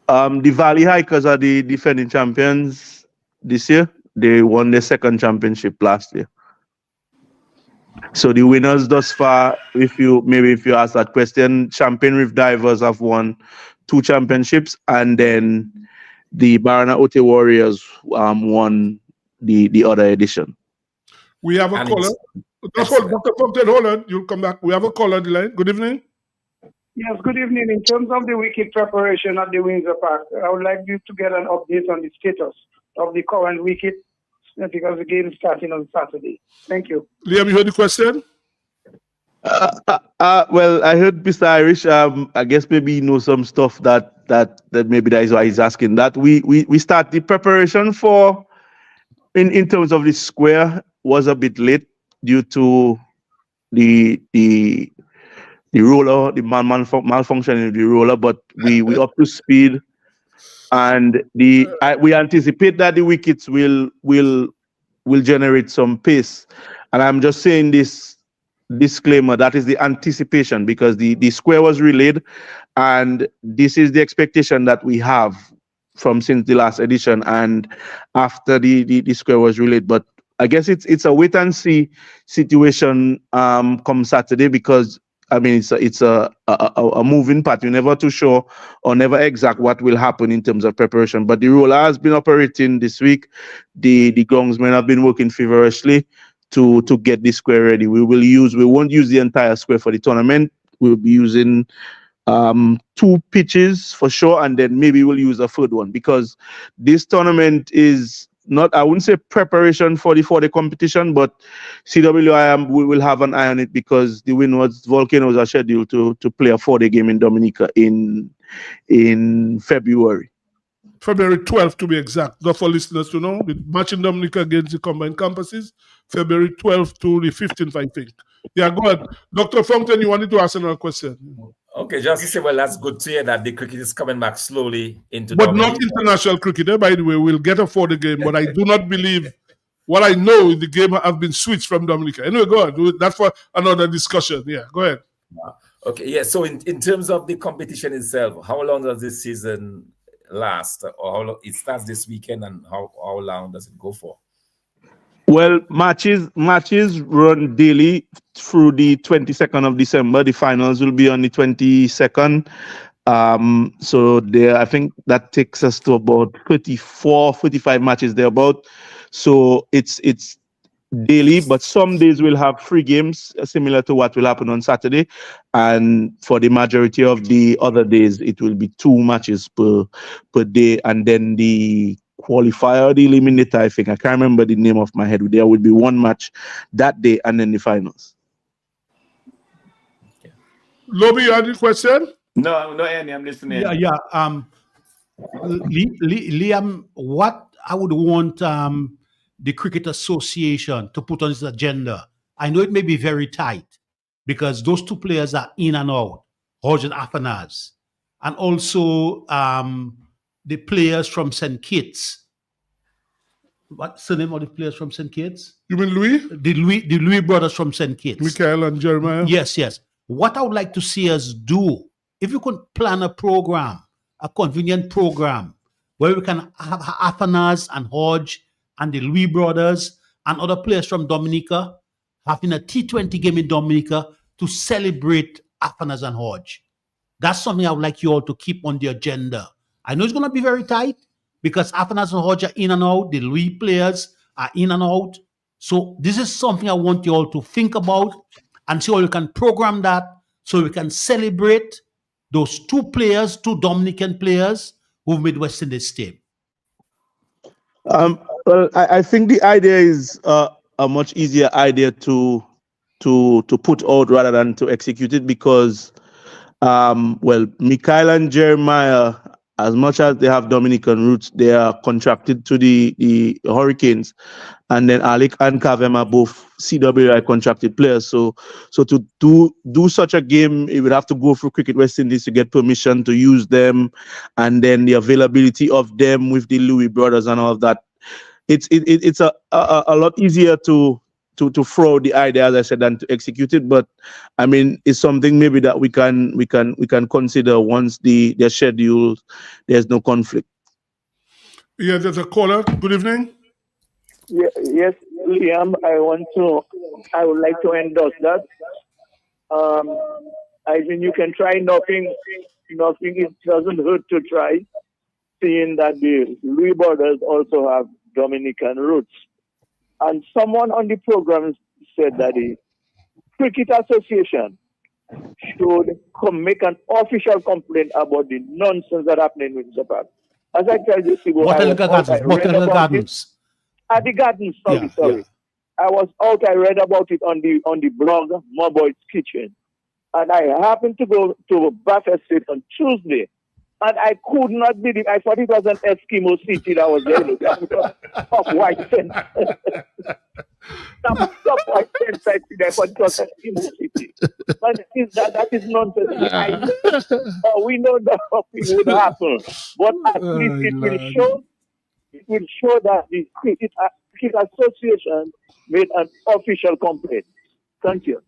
The Valley Hikers are the defending champions this year. They won their 2nd championship last year. So the winners thus far, if you ask that question, Champion Reef Divers have won 2 championships, and then the Barana Ote Warriors won the other edition. We have a caller. Dr. Fontaine, hold on. You'll come back. We have a caller on the line. Good evening. Yes, good evening. In terms of the wicket preparation at the Windsor Park, I would like you to get an update on the status of the current wicket because the game is starting on Saturday. Thank you. Liam, you heard the question? Well, I heard Mr. Irish. I guess maybe he knows some stuff that maybe that is why he's asking that. We start the preparation for in terms of the square was a bit late due to the roller, the malfunction in the roller, but we up to speed, and we anticipate that the wickets will generate some pace And I'm just saying this disclaimer, that is the anticipation, because the square was relayed, and this is the expectation that we have from since the last edition and after the square was relayed. But I guess it's a wait and see situation come Saturday, because I mean it's a moving part. You're never too sure or never exact what will happen in terms of preparation. But the roller has been operating this week. The groundsmen have been working feverishly to get the square ready. We won't use the entire square for the tournament. We'll be using 2 pitches for sure, and then maybe we'll use a third one, because this tournament is not, I wouldn't say preparation for the competition, but CWI we will have an eye on it, because the Windward Volcanoes are scheduled to play a 4-day game in Dominica in February. February 12th to be exact. Not for listeners to know. The match in Dominica against the combined campuses, February 12th to the 15th, I think. Yeah, go ahead. Dr. Fountain, you wanted to ask another question. Okay, just to say, well, that's good to hear that the cricket is coming back slowly into But Dominica. not international cricket. By the way, we'll get a 4-day game, but I do not believe, what I know, the game have been switched from Dominica. Anyway, go ahead. That's for another discussion. Yeah, go ahead. Okay, yeah, so in terms of the competition itself, how long does this season last? Or how long, it starts this weekend, and how long does it go for? Well, matches run daily through the 22nd of December. The finals will be on the 22nd. So there, I think that takes us to about 45 matches thereabout. So it's daily, but some days we'll have 3 games, similar to what will happen on Saturday. And for the majority of the other days, it will be 2 matches per day. And then the qualifier, the eliminator, I think, I can't remember the name off my head. There will be 1 match that day, and then the finals. Lobby, you had a question? No, Annie, I'm listening. Yeah. Liam, what I would want the Cricket Association to put on its agenda, I know it may be very tight, because those 2 players are in and out, Hodge and Afanaz, and also the players from St. Kitts. What's the name of the players from St. Kitts? You mean Louis? The Louis brothers from St. Kitts. Michael and Jeremiah? Yes. What I would like to see us do, if you could plan a program, a convenient program, where we can have Afanaz and Hodge and the Louis brothers and other players from Dominica having a T20 game in Dominica to celebrate Afanaz and Hodge. That's something I would like you all to keep on the agenda. I know it's going to be very tight, because Afanaz and Hodge are in and out. The Louis players are in and out. So this is something I want you all to think about and see how you can program that, so we can celebrate those 2 players, 2 Dominican players who've made West Indies team. Well, I think the idea is a much easier idea to put out rather than to execute it, because well, Mikhail and Jeremiah, as much as they have Dominican roots, they are contracted to the Hurricanes, and then Alec and Kavem are both CWI contracted players. So to do such a game, it would have to go through Cricket West Indies to get permission to use them, and then the availability of them with the Louis brothers and all of that. It's a lot easier to throw the idea, as I said, than to execute it. But I mean, it's something maybe that we can consider once they're scheduled. There's no conflict. Yeah, there's a caller. Good evening. Yes, Liam, I would like to endorse that. I mean, you can try nothing. It doesn't hurt to try, seeing that the Louis brothers also have Dominican roots. And someone on the program said that the Cricket Association should make an official complaint about the nonsense that happening with Japan. As I tell you, Botanical Gardens. At the gardens, sorry. Yeah. I was out, I read about it on the blog, Moboy's Kitchen. And I happened to go to Bathurst State on Tuesday. And I could not believe, I thought it was an Eskimo city that was there. Top white fence. Top white fence, I see that, but it was an Eskimo city. But that is nonsense. We know that nothing would happen. But at least it will show that the Cricket Cricket Association made an official complaint. Thank you.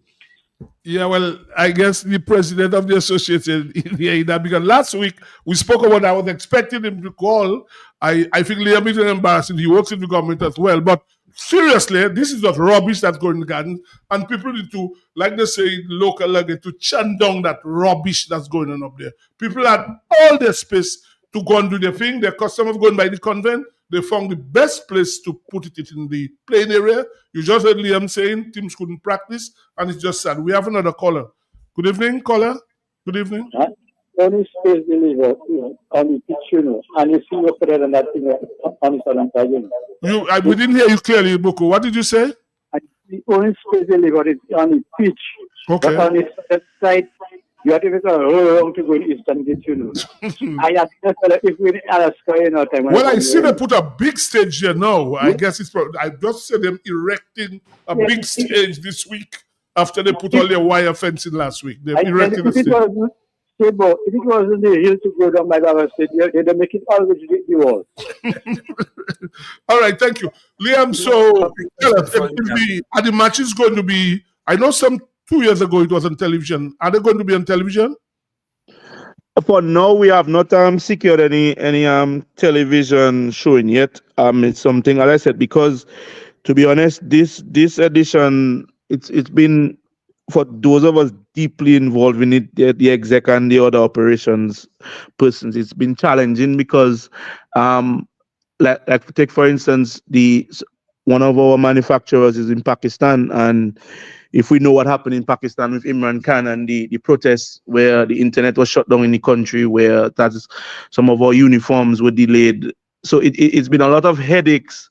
Yeah, well, I guess the president of the association in here, that because last week we spoke about, I was expecting him to call. I think Liam is embarrassing. He works in the government as well. But seriously, this is just rubbish that's going in the garden. And people need to, like they say, local language, to chant down that rubbish that's going on up there. People had all their space to go and do their thing. Their customers going by the convent. They found the best place to put it in the playing area. You just heard Liam saying teams couldn't practice, and it's just sad. We have another caller. Good evening, caller. Good evening. Only space delivered, on the pitch, and you see your player and that thing on the southern side, We didn't hear you clearly, Boko. What did you say? The only space delivered is on the pitch. Okay. But on the southern side, you have to make a wrong to go in Eastern Gate, I asked if we Alaska, time. Well, I see they put a big stage here now. I guess it's probably, I just said them erecting a big stage this week after they put all their wire fencing last week. They've erected a stage. If it wasn't the hill to go down by Baba State, they'd make it always the wall. All right, thank you. Liam, so tell us, are the matches going to be, I know 2 years ago it was on television. Are they going to be on television? For now, we have not secured any television showing yet. It's something, as I said, because to be honest, this edition, it's been, for those of us deeply involved in it, the exec and the other operations persons, it's been challenging because, like take for instance, one of our manufacturers is in Pakistan, and if we know what happened in Pakistan with Imran Khan and the protests where the internet was shut down in the country, where some of our uniforms were delayed. So it's been a lot of headaches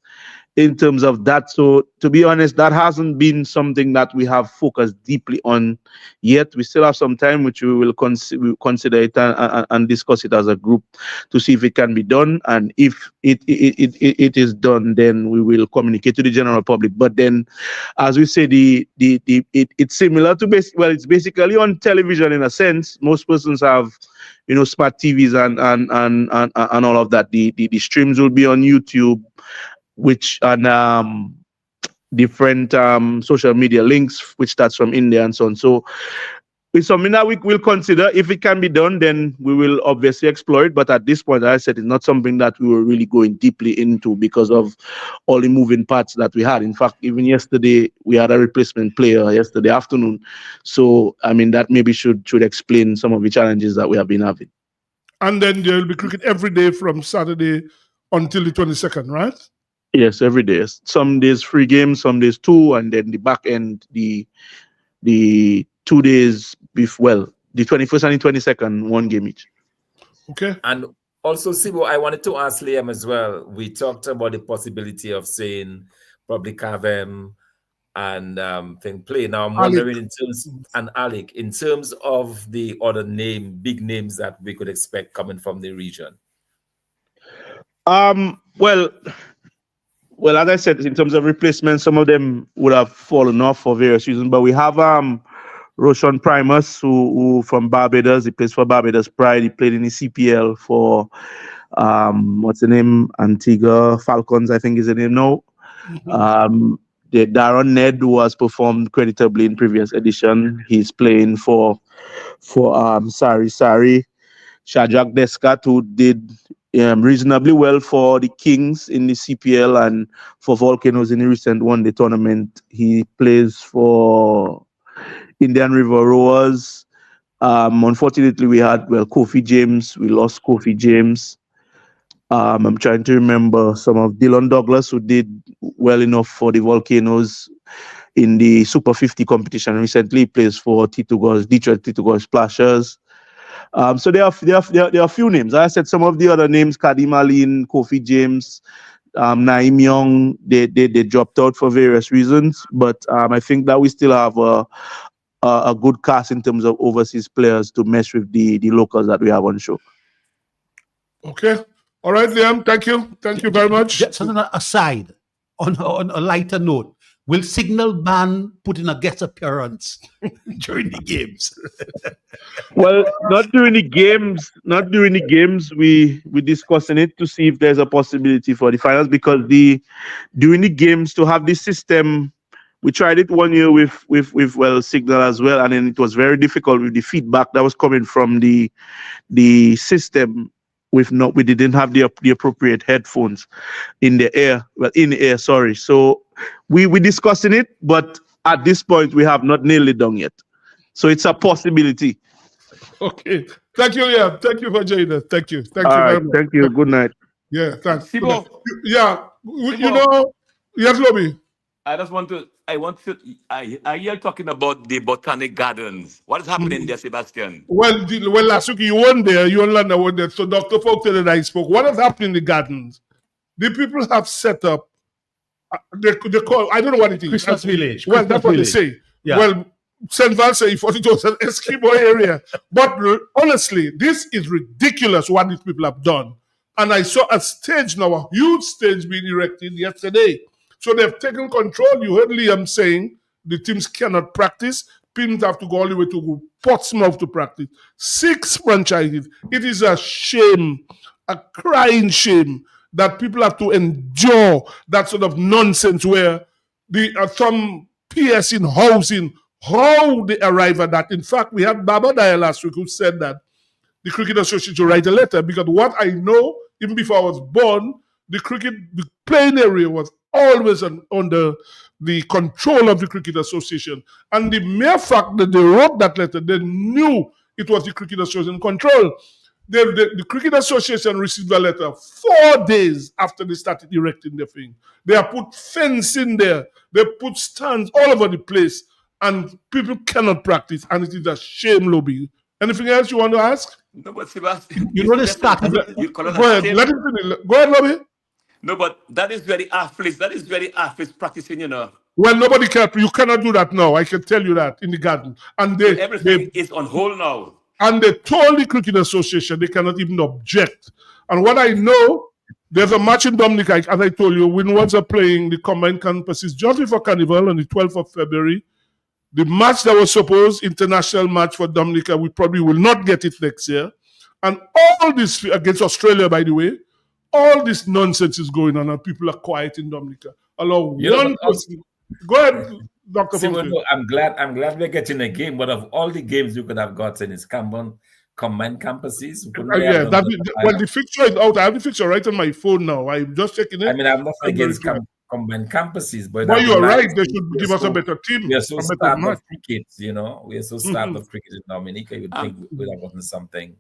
in terms of that. So to be honest, that hasn't been something that we have focused deeply on yet. We still have some time, which we will consider it and discuss it as a group to see if it can be done. And if it is done, then we will communicate to the general public. But then, as we say, it's similar to it's basically on television in a sense. Most persons have, smart TVs and all of that. The streams will be on YouTube, which on different social media links, which starts from India and so on. So it's something that we will consider. If it can be done, then we will obviously explore it. But at this point, as I said, it's not something that we were really going deeply into because of all the moving parts that we had. In fact, even yesterday, we had a replacement player yesterday afternoon. So, I mean, that maybe should explain some of the challenges that we have been having. And then there will be cricket every day from Saturday until the 22nd, right? Yes, every day. Some days 3 games, some days 2, and then the back end, the 2 days the 21st and the 22nd, 1 game each. Okay. And also, Sibo, I wanted to ask Liam as well. We talked about the possibility of saying probably Kavem and play. Now I'm wondering Alec, in terms of the other big names that we could expect coming from the region. Well, as I said, in terms of replacements, some of them would have fallen off for various reasons. But we have Roshan Primus, who from Barbados. He plays for Barbados Pride. He played in the CPL for what's the name? Antigua Falcons, I think is the name now. The Darren Ned, who has performed creditably in previous edition. He's playing for Sari. Shadrach Deskat, who did reasonably well for the Kings in the CPL and for Volcanoes in the recent one-day tournament. He plays for Indian River Rowers. Unfortunately, we had Kofi James. We lost Kofi James. I'm trying to remember some of Dylan Douglas, who did well enough for the Volcanoes in the Super 50 competition recently. He plays for Detroit Tito Splashers. So there are a few names. As I said, some of the other names, Kadim Aline, Kofi James, Naim Young, they dropped out for various reasons. But I think that we still have a good cast in terms of overseas players to mess with the locals that we have on show. Okay. All right, Liam. Thank you. Thank you very much. Just on an aside, on a lighter note, Will Signal Ban put in a guest appearance during the games? Well, not during the games. Not during the games. We discussing it to see if there's a possibility for the finals, because during the games to have this system. We tried it 1 year with Signal as well, and then it was very difficult with the feedback that was coming from the system. We didn't have the appropriate headphones in the air. Sorry. So we discussing it, but at this point we have not nailed it down yet. So it's a possibility. Okay. Thank you. Yeah. Thank you for joining us. Thank you. Thank you All very right. much. Thank you. Good night. Yeah. Thanks. Sibo. Yeah. You know. Yes, Lobby. I hear talking about the Botanic Gardens. What is happening there, Sebastian? Well, last week you weren't there. You and Lana were there. So Dr. Folk and I spoke. What has happened in the gardens? The people have set up. They call. I don't know what it is. Christmas village. Well, that's what they say. Yeah. Well, St. Val say it was an Eskimo area. But honestly, this is ridiculous what these people have done. And I saw a stage now, a huge stage being erected yesterday. So they've taken control. You heard Liam saying the teams cannot practice. Teams have to go all the way to Portsmouth to practice. 6 franchises. It is a shame, a crying shame that people have to endure that sort of nonsense where some PS in housing, how they arrive at that. In fact, we had Baba Daya last week who said that the Cricket Association should write a letter, because what I know, even before I was born, the playing area was always under the control of the Cricket Association. And the mere fact that they wrote that letter, they knew it was the Cricket Association control. The Cricket Association received a letter 4 days after they started erecting the thing. They have put fence in there. They put stands all over the place. And people cannot practice. And it is a shame, Lobby. Anything else you want to ask? No, but Sebastian, You know they started. Go ahead. Let him finish. Go ahead, Lobby. No, but that is very athletes. That is very athletes practicing, you know. Well, nobody can. You cannot do that now. I can tell you that in the garden. And Everything is on hold now. And they told the Cricket Association they cannot even object. And what I know, there's a match in Dominica, as I told you, Windwards are playing the combined campuses just before Carnival on the 12th of February. The match that was supposed, international match for Dominica, we probably will not get it next year. And all this, against Australia, by the way, all this nonsense is going on and people are quiet in Dominica. Allow one person. Go ahead, Dr. Fontaine. I'm glad we're getting a game, but of all the games you could have gotten is combined campuses. Well, the fixture is out. I have the fixture right on my phone now. I'm just checking it. I mean, I'm not against combined campuses, but you're right. They should give us a better team. We are so starved of cricket, you know. We are so starved of cricket in Dominica. You'd think we'd have gotten something.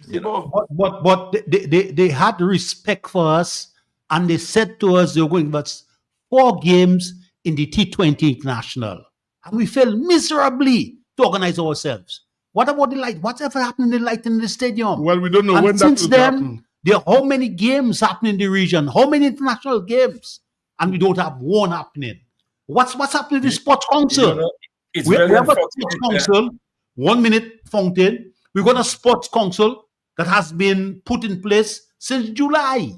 You know. But they had respect for us, and they said to us they were going to give us 4 games in the T20 International, and we failed miserably to organize ourselves. What about the light? Whatever happened in the light in the stadium? Well, we don't know and when since that will then, happen. there are how many games happening in the region? How many international games? And we don't have one happening. What's happening with the Sports Council? You know, we have a Sports Council. 1 minute, Fountain. We've got a Sports Council that has been put in place since July.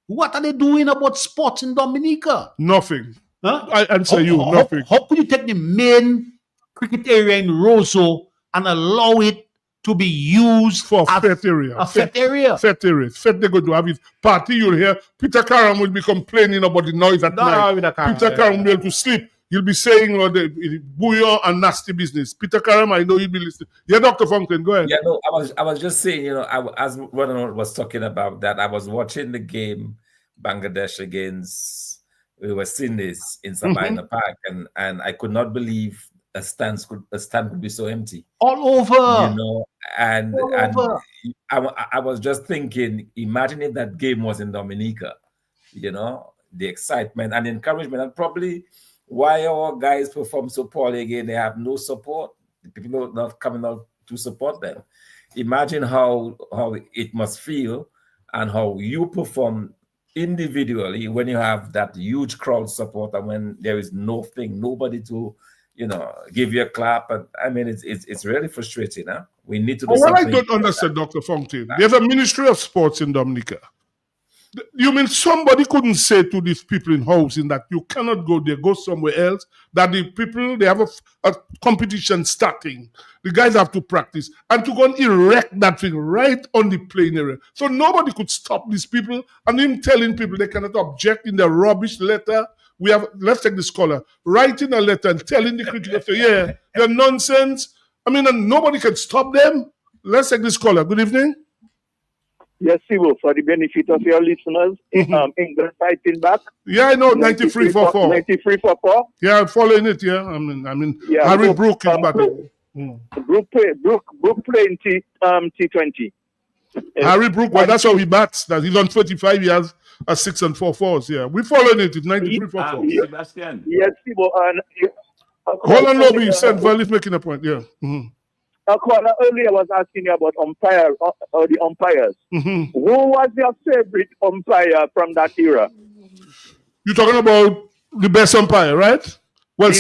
What are they doing about sports in Dominica? Nothing. Huh? I answer you, nothing. How could you take the main cricket area in Roseau and allow it to be used for a fet area? A fet area. Fet area. Fet, they're going to have his party. You'll hear Peter Karam will be complaining about the noise at night. Peter Karam will be able to sleep. He'll be saying the bouillon and nasty business. Peter Karam, I know you'll be listening. Yeah, Dr. Fontaine, go ahead. Yeah, no, I was just saying, you know, as Ronald was talking about that, I was watching the game Bangladesh against West Indies in Sabina Park, and I could not believe a stand could be so empty. All over. You know, and I was just thinking, imagine if that game was in Dominica, you know, the excitement and encouragement, and probably why our guys perform so poorly again, they have no support. The people are not coming out to support them. Imagine how it must feel and how you perform individually when you have that huge crowd support and when there is nobody to, you know, give you a clap. And I mean, it's really frustrating. Huh? We need to do something. What I don't understand, Dr. Fontaine, there's a Ministry of Sports in Dominica. You mean somebody couldn't say to these people in housing that you cannot go there, go somewhere else, that the people, they have a competition starting. The guys have to practice and to go and erect that thing right on the playing area. So nobody could stop these people and him telling people they cannot object in the rubbish letter. We have, let's take this caller, writing a letter and telling the critical, yeah, they're nonsense. I mean, and nobody can stop them. Let's take this caller. Good evening. Yes, Sibo, for the benefit of your listeners, England fighting back. Yeah, I know, 93-4-4. 93-4-4. Yeah, I'm following it, yeah. I mean, Yeah, Harry Brook is batting. Brook playing T20. Harry Brook, well, that's how he bats. That he's on 35 years at 6 and 4 fours. Yeah, we're following it. It's 93-4-4. Sebastian. Yes, Sibo. And Hold on, Lobby. Central is making a point. Yeah. Caller earlier was asking you about umpire or the umpires. Who was your favorite umpire from that era? You're talking about the best umpire, right? Well,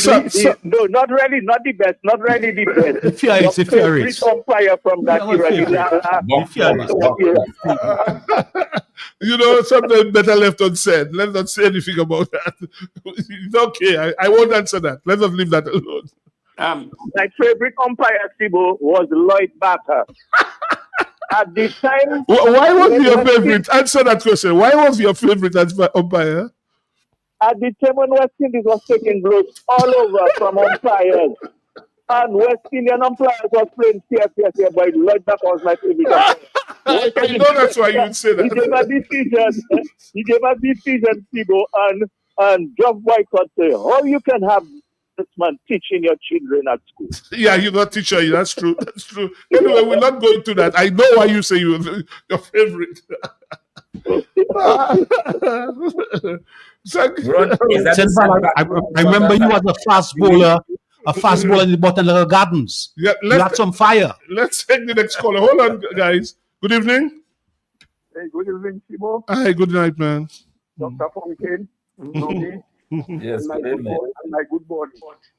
no, not really, not the best, not really the best. Your favorite umpire from that era. You know, something better left unsaid. Let's not say anything about that. It's okay. I won't answer that. Let's just leave that alone. My favorite umpire, Sibo, was Lloyd Barker. At the time... Why was your favorite? Answer that question. Why was your favorite umpire? At the time when West Indies was taking blows all over from umpires, and West Indian umpires was playing fair, but Lloyd Barker was my favorite umpire. I know that's why you would say that. He gave a decision, Sibo, and Jeff Boycott say, how you can have this man teaching your children at school? Yeah, you're not teacher. That's true. That's true. Anyway, we're not going to that. I know why you say you're your favorite. I remember you was a fast bowler in the Botanical Gardens. Yeah, you had some fire. Let's take the next caller. Hold on, guys. Good evening. Hey, good evening, Sibo. Hi, good night, man. Dr. Fontaine. Yes, my good body.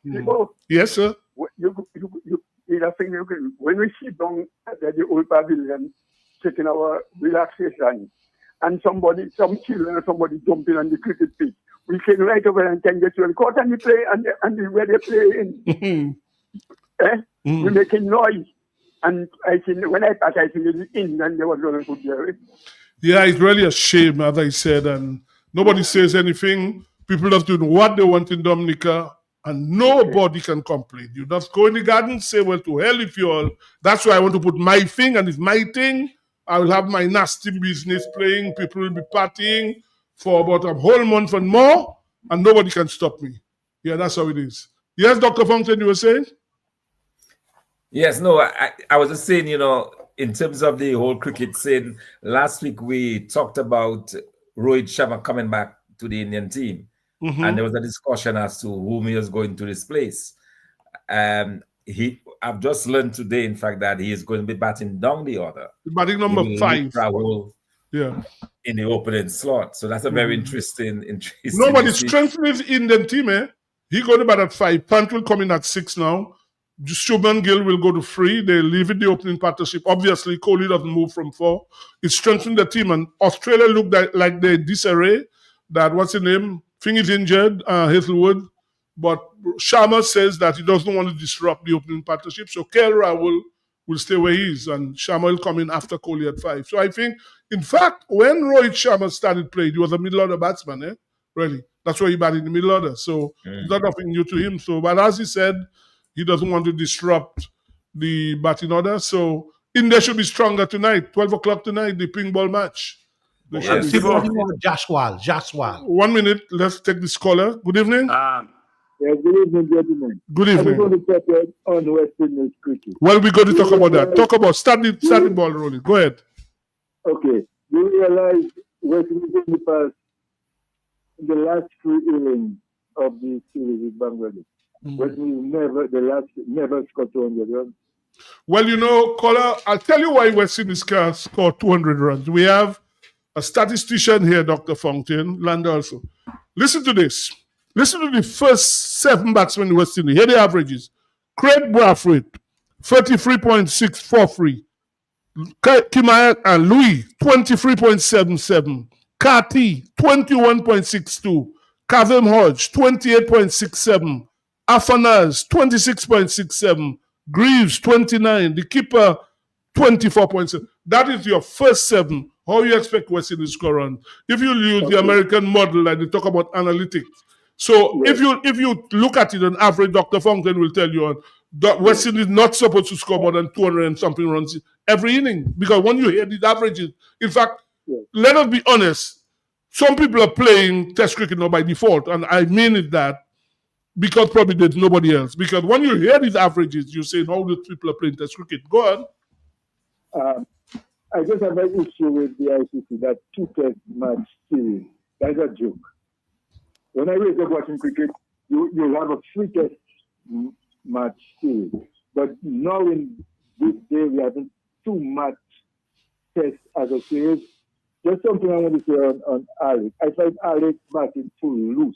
Sibo, yes, sir. When we sit down at the old pavilion, taking our relaxation, and some children or somebody jumping on the cricket pitch, we can right over and can get to the court and they play and where they play in. We're making noise. And I think when I pass, I think it's in and they were going to put there. Yeah, it's really a shame, as I said, and nobody says anything. People just doing what they want in Dominica, and nobody can complain. You just go in the garden, say, well, to hell if you all. That's why I want to put my thing, and it's my thing. I will have my nasty business playing. People will be partying for about a whole month and more, and nobody can stop me. Yeah, that's how it is. Yes, Dr. Fountain, you were saying? Yes, no, I was just saying, you know, in terms of the whole cricket scene, last week we talked about Rohit Sharma coming back to the Indian team. And there was a discussion as to whom he was going to displace. I've just learned today, in fact, that he is going to be batting down the order. Batting number 5. Rahul, yeah, in the opening slot. So that's a very interesting. No, but it's strengthening his Indian team, eh? He going to bat at 5. Pant will come in at 6 now. Shubman Gill will go to 3. They leave it the opening partnership. Obviously, Kohli doesn't move from 4. It's strengthening the team. And Australia looked like they're in disarray. That, what's his name? Thing is injured, Hazelwood. But Sharma says that he doesn't want to disrupt the opening partnership. So KL Rahul will stay where he is. And Sharma will come in after Kohli at 5. So I think, in fact, when Rohit Sharma started playing, he was a middle order batsman, eh? Really. That's why he batted in the middle order. So it's not nothing new to him. So, but as he said, he doesn't want to disrupt the batting order. So India should be stronger tonight. 12 o'clock tonight, the ping ball match. Jaswal. 1 minute. Let's take this caller. Good evening. Yes, good evening, gentlemen. Good evening. I'm going to talk on West Indies cricket. Well, we're going to talk about that. Talk about start the ball rolling. Go ahead. Okay. You realize West Indies in the past, in the last 3 innings of the series with Bangladesh, West Indies never scored 200 runs. Well, you know, caller, I'll tell you why West Indies can score 200 runs. We have a statistician here, Dr. Fountain, Land also. Listen to this. Listen to the first 7 batsmen in West Indies. Here the averages. Craig Brathwaite, 33.643. Kimayak and Louis, 23.77. Carty, 21.62. Kavem Hodge, 28.67. Afanaz, 26.67. Greaves, 29. The keeper, 24.7. That is your first 7. How you expect West Indies to score on? If you use the American model and they talk about analytics. So if you look at it on average, Dr. Fontaine will tell you West Indies not supposed to score more than 200 and something runs every inning. Because when you hear these averages, in fact, let us be honest, some people are playing Test cricket now by default, and I mean it that because probably there's nobody else. Because when you hear these averages, you say, how these people are playing Test cricket? Go on. I just have an issue with the ICC, that 2 Test match series. That's a joke. When I was watching cricket, you have a 3 Test match series. But now in this day, we have 2 match tests as a series. Just something I want to say on Alex. I find Alex batting too loose.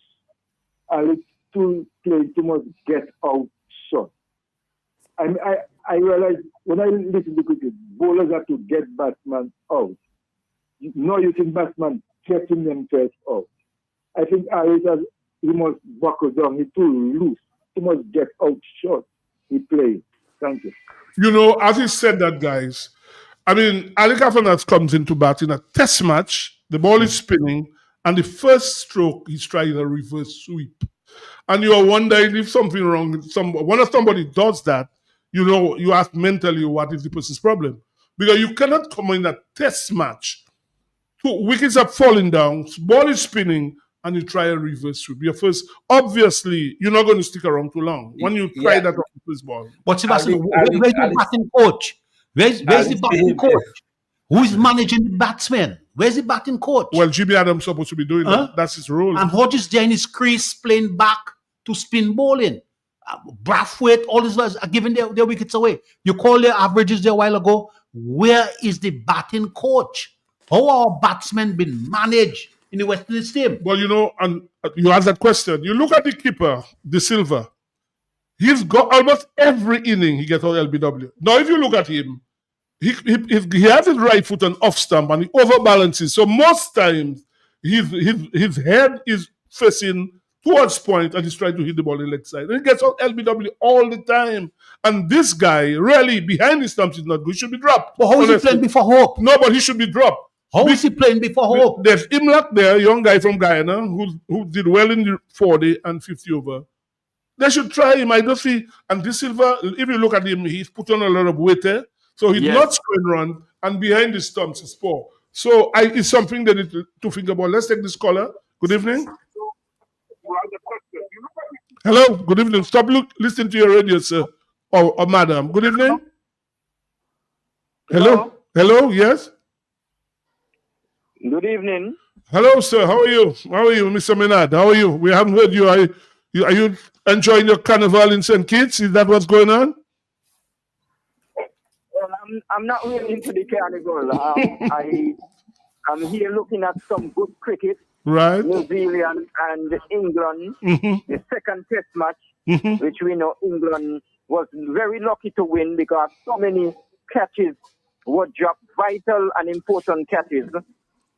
Alex playing too much get out shot. I realize when I listen to cricket, bowlers have to get batsmen out. No use in batsmen getting themselves out. I think Alex he must buckle down. He's too loose. He must get out shot. He plays. Thank you. You know, as he said that, guys, I mean, Ali Afanaz comes into bat in a Test match. The ball is spinning, and the first stroke he's trying a reverse sweep. And you are wondering if something wrong. When somebody does that, you know, you ask mentally what is the person's problem. Because you cannot come in a Test match. 2 wickets are falling down, ball is spinning, and you try a reverse sweep. Your first, obviously, you're not going to stick around too long. When you try that on the first ball. But Sebastian, where's the batting coach? Where's the batting coach? Who is managing the batsmen? Where's the batting coach? Well, Jimmy Adams is supposed to be doing that. That's his role. And Hodge is there in his crease playing back to spin bowling. Brathwaite, all these guys are giving their wickets away. You call their averages there a while ago. Where is the batting coach? How are our batsmen been managed in the West Indies team? Well, you know, and you ask that question. You look at the keeper, De Silva. He's got almost every inning he gets on LBW. Now, if you look at him, he has his right foot on off stump and he overbalances. So most times his head is facing towards point and he's trying to hit the ball in the leg side. And he gets on LBW all the time. And this guy, really, behind his stumps is not good. He should be dropped. But how is he playing before Hope? No, but he should be dropped. How is he playing before Hope? There's Imlak there, a young guy from Guyana, who did well in the 40 and 50 over. They should try him. I don't see. And De Silva, if you look at him, he's put on a lot of weight there. So he's not scoring run, and behind the stumps is poor. So it's something they need to think about. Let's take this caller. Good evening. Hello. Good evening. Stop listening to your radio, sir. Or madam. Good evening. Hello. Hello. Yes. Good evening. Hello, sir. How are you? How are you, Mr. Menard? How are you? We haven't heard you. Are you enjoying your carnival in St. Kitts? Is that what's going on? Well, I'm not really into the carnival. I'm here looking at some good cricket. Right. New Zealand and England, the second Test match, which we know England was very lucky to win because so many catches were dropped, vital and important catches.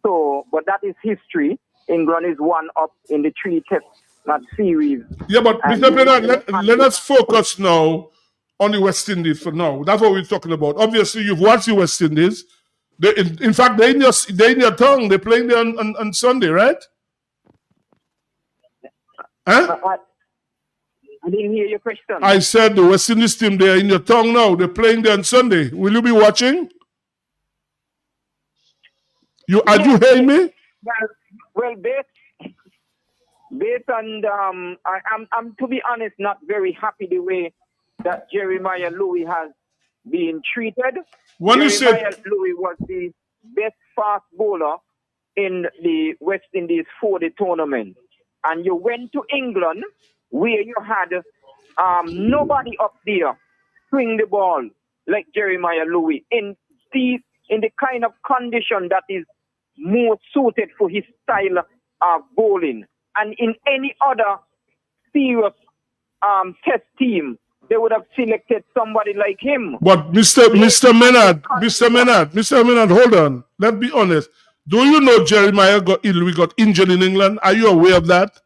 So, but that is history. England is 1 up in the 3 Test match series. Yeah, but Mr. Bernard, let us focus now on the West Indies for now. That's what we're talking about. Obviously, you've watched the West Indies. In fact, they're in your tongue. They're playing there on Sunday, right? Huh? I didn't hear your question. I said the West Indies team, they're in your tongue now. They're playing there on Sunday. Will you be watching? Are you hearing me? Well, based on I'm to be honest, not very happy the way that Jeremiah Louis has been treated. When you said Jeremiah Louis was the best fast bowler in the West Indies 40 tournament, and you went to England where you had nobody up there swing the ball like Jeremiah Louis in the kind of condition that is more suited for his style of bowling. And in any other serious Test team, they would have selected somebody like him. But Mr. Menard, hold on. Let's be honest. Do you know Jeremiah Louis got injured in England? Are you aware of that?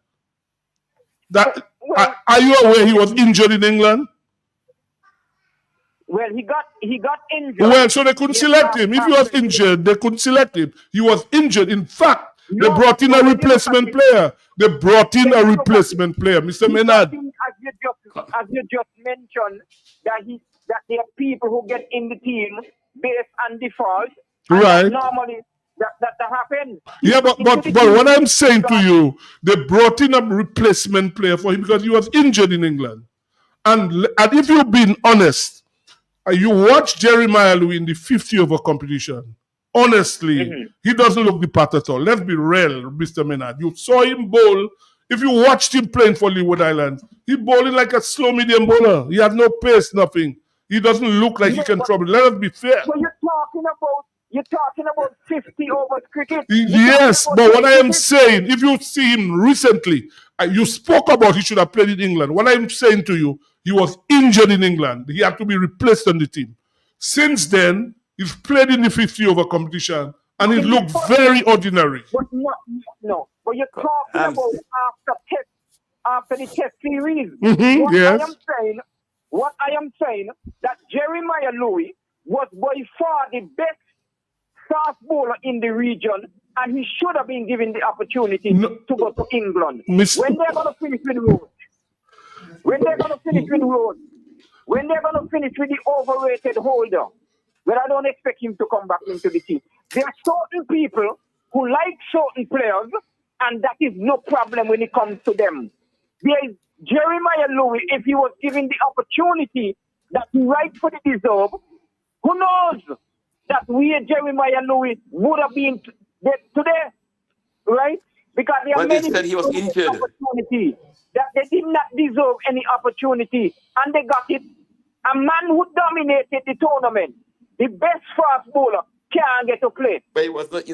Are you aware he was injured in England? Well, he got injured. Well, so they couldn't select him. If he was injured, they couldn't select him. He was injured. In fact, they brought in a replacement player. They brought in a replacement player, Mr. Menard. As you just mentioned, that there are people who get in the team based on default. And Right. that normally, that happens. Yeah, but what I'm saying to you, they brought in a replacement player for him because he was injured in England. And if you've been honest, you watch Jeremiah Louis in the 50 over competition. Honestly, he doesn't look the part at all. Let's be real, Mr. Menard. You saw him bowl. If you watched him playing for Leeward Island, he bowling like a slow medium bowler. He has no pace, nothing. He doesn't look like he can trouble. Let us be fair. So you're talking about 50 overs cricket. Yes, but what I am saying, if you see him recently, you spoke about he should have played in England. What I'm saying to you, he was injured in England. He had to be replaced on the team. Since then, he's played in the 50 over competition, and he looked very ordinary. But no. But you're talking about after the test series. Yes. What I am saying, that Jeremiah Louis was by far the best fast bowler in the region, and he should have been given the opportunity to go to England. When they're going to finish with Rhodes, when they're going to finish with the overrated Holder, well, I don't expect him to come back into the team. There are certain people who like certain players, and that is no problem when it comes to them. There is Jeremiah Louis, if he was given the opportunity that he rightfully deserved, who knows that Jeremiah Louis would have been today, right? Because there are But they many said he was injured. opportunity that they did not deserve any opportunity, and they got it. A man who dominated the tournament, the best fast bowler, can't get to play. But he was not a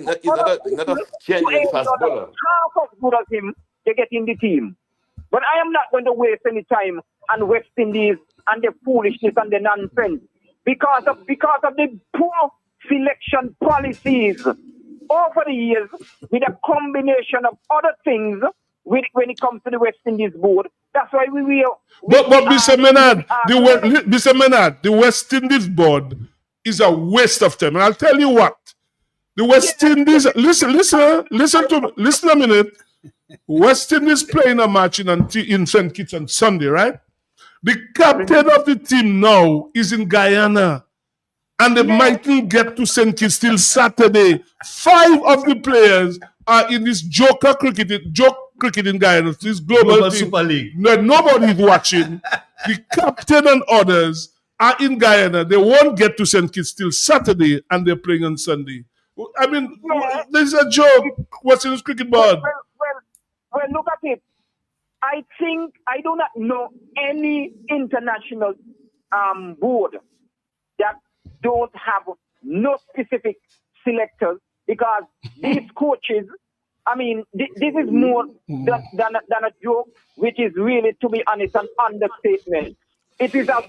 genuine fast bowler. Half as good as him, they get in the team. But I am not going to waste any time on West Indies and the foolishness and the nonsense because of the poor selection policies over the years, with a combination of other things when it comes to the West Indies board. That's why But Mr. Menard, the West Indies board is a waste of time. And I'll tell you what. The West Indies, listen a minute. West Indies playing a match in St. Kitts on Sunday, right? The captain of the team now is in Guyana. And they mightn't get to St. Kitts till Saturday. 5 of the players are in this joke cricket in Guyana, this global team. Super League. No, nobody is watching. The captain and others are in Guyana. They won't get to St. Kitts till Saturday, and they're playing on Sunday. I mean, this is a joke. What's in this cricket board? Well, look at it. I think I do not know any international board that don't have no specific selectors, because these coaches, I mean, this is more than a joke, which is really, to be honest, an understatement. It is a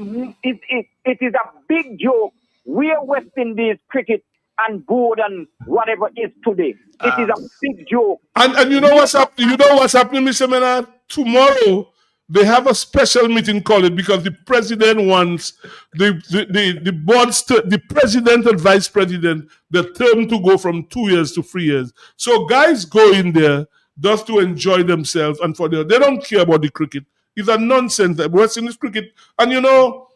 big joke where West Indies cricket and board and whatever is today. It is a big joke. And you know what's happening? Mr. Menard? Tomorrow they have a special meeting called because the president wants the board's the president and vice president, the term to go from 2 years to 3 years. So guys go in there just to enjoy themselves, and they don't care about the cricket. It's a nonsense. West Indies cricket, and you know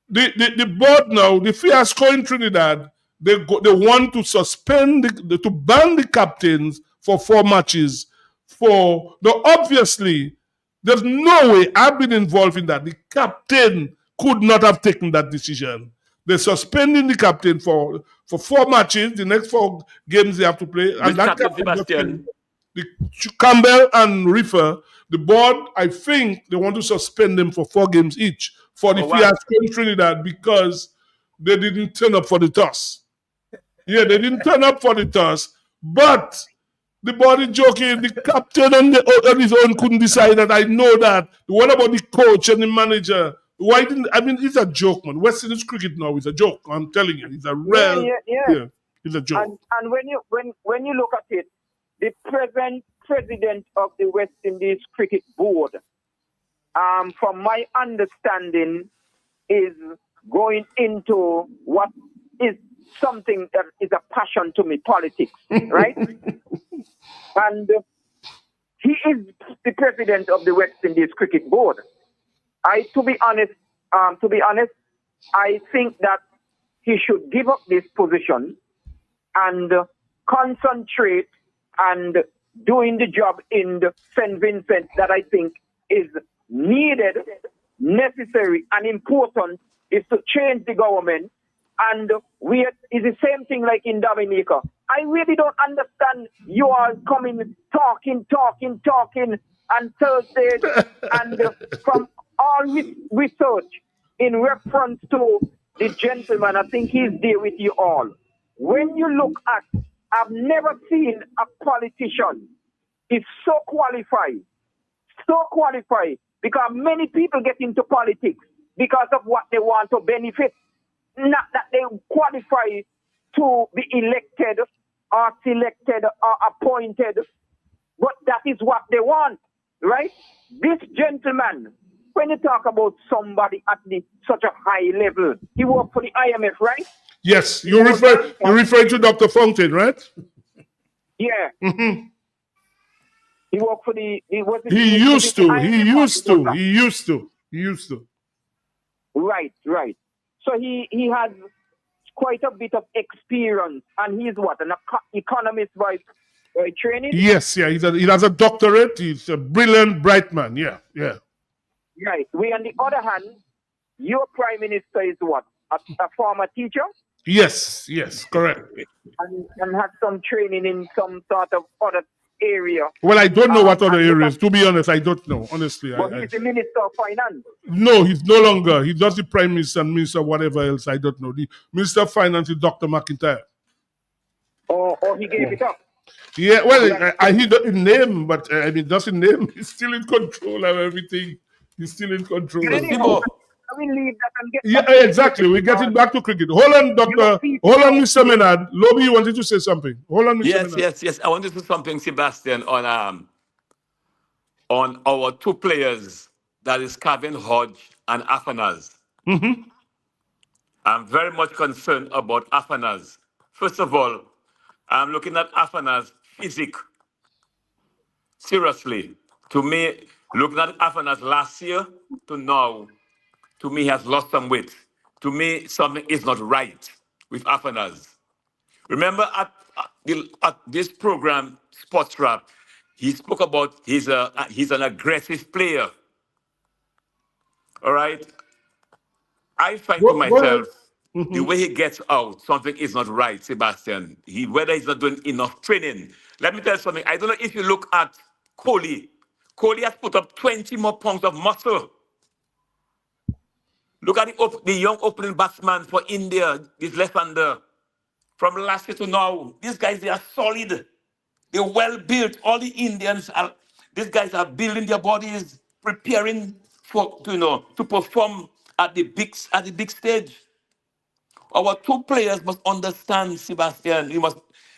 the board now, the fiasco in Trinidad. They want to suspend to ban the captains for 4 matches. Obviously, there's no way. I've been involved in that. The captain could not have taken that decision. They're suspending the captain for 4 matches. The next 4 games they have to play. And that captain, Campbell and Reefer, the board, I think they want to suspend them for 4 games each for the fiasco in Trinidad because they didn't turn up for the toss. Yeah, they didn't turn up for the toss, but the board is joking. The captain on his own couldn't decide that. I know that. What about the coach and the manager? It's a joke, man. West Indies cricket now is a joke. I'm telling you, it's a real. Yeah. It's a joke. And when you look at it, the present president of the West Indies Cricket Board, from my understanding, is going into what is something that is a passion to me, politics, right? And he is the president of the West Indies Cricket Board. To be honest, I think that he should give up this position and concentrate and doing the job in the St. Vincent that I think is needed, necessary, and important is to change the government. And it's the same thing like in Dominica. I really don't understand you all coming, talking, and Thursdays, and from all research in reference to the gentleman, I think he's there with you all. When you look at, I've never seen a politician is so qualified, because many people get into politics because of what they want to benefit, not that they qualify to be elected or selected or appointed, but that is what they want, right? This gentleman, when you talk about somebody at such a high level, he worked for the IMF, right? Yes, you refer to Dr. Fountain, right? Yeah. Mm-hmm. He worked for He used to. Right. So he has quite a bit of experience, and he's what, an economist by training? Yes, yeah, he has a doctorate. He's a brilliant, bright man. Yeah. Right. On the other hand, your prime minister is what? A former teacher? Yes, correct. And had some training in some sort of other area. Well, I don't know what other areas. To be honest, I don't know. Honestly, But he's the Minister of Finance. No, he's no longer. He does the Prime Minister and Minister whatever else. I don't know. The Minister of Finance is Dr. McIntyre. Or he gave it up. Yeah, well, he doesn't name, but I mean, doesn't name. He's still in control of everything. He's still in control. Anyhow, I will leave that and get Yeah, exactly. We're getting back to cricket. Hold on, Mr. Menard. Lobby, you wanted to say something. Hold on, Mr. Menard. Yes. I want to say something, Sebastian, on our two players, that is Kevin Hodge and Afanaz. Mm-hmm. I'm very much concerned about Afanaz. First of all, I'm looking at Afanaz physique. Seriously. To me, looking at Afanaz last year to now, to me, he has lost some weight. To me, something is not right with Afanaz. Remember at this program, Sports Rap, he spoke about he's an aggressive player. All right? I find to myself, the way he gets out, something is not right, Sebastian. Whether he's not doing enough training. Let me tell you something. I don't know if you look at Kohli. Kohli has put up 20 more pounds of muscle. Look at the young opening batsman for India, this left-hander. From last year to now, these guys, they are solid. They're well-built. All the Indians, these guys are building their bodies, preparing to perform at the big stage. Our two players must understand, Sebastian,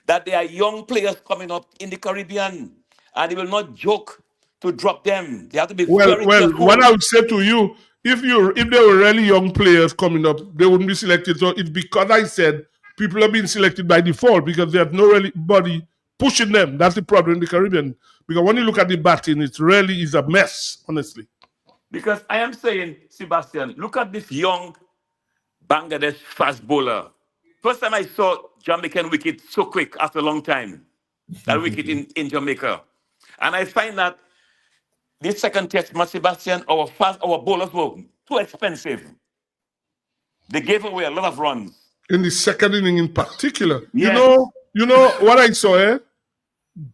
that they are young players coming up in the Caribbean, and they will not joke to drop them. They have to be very careful. What I would say to you, if there were really young players coming up, they wouldn't be selected. So it's because I said people are being selected by default because they have no really body pushing them. That's the problem in the Caribbean. Because when you look at the batting, it really is a mess, honestly. Because I am saying, Sebastian, look at this young Bangladesh fast bowler. First time I saw Jamaican wicket so quick after a long time. That wicket in Jamaica. And I find that this second test match, Sebastian, our bowlers were too expensive. They gave away a lot of runs. In the second inning in particular. Yes. You know what I saw,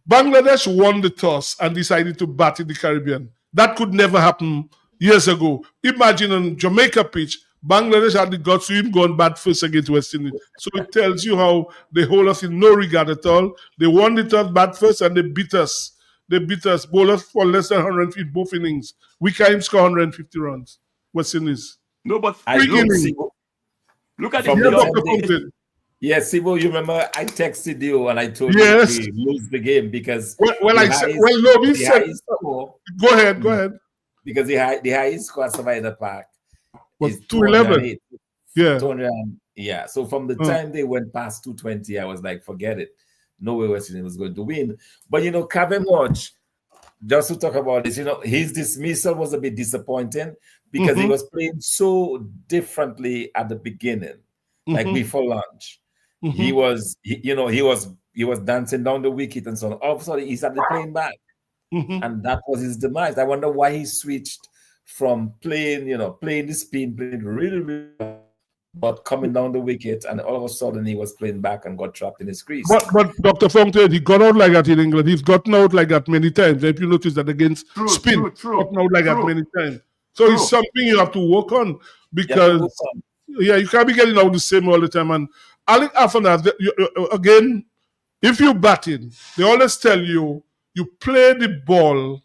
Bangladesh won the toss and decided to bat in the Caribbean. That could never happen years ago. Imagine on Jamaica pitch, Bangladesh had the guts to even go and bat first against West Indies. So it tells you how they hold us in no regard at all. They won the toss, bat first, and they beat us. They beat us. Bowlers for less than 150 both innings. We can't even score 150 runs. West Indies. No, but look at the Yes, Sibo, you remember I texted you and I told you Yes. we lose the game because Well, I said, well, no, we the said, highest score, go ahead. because the highest score at Survivor Park Was is 211. 208. Yeah. 200, yeah. So from the time they went past 220, I was like, forget it. No way West Indies was going to win. But you know, Kevin Watch, just to talk about this, you know, his dismissal was a bit disappointing because he was playing so differently at the beginning, like before lunch. He was dancing down the wicket and so on. All of a sudden, he started playing back, and that was his demise. I wonder why he switched from playing the spin, playing really, really well, but coming down the wicket, and all of a sudden he was playing back and got trapped in his crease. But Dr. Fontaine, he got out like that in England. He's gotten out like that many times. If you notice that against spin, gotten out like that many times. So it's something you have to work on because you can't be getting out the same all the time. And Alec Afana, again, if you batting, they always tell you play the ball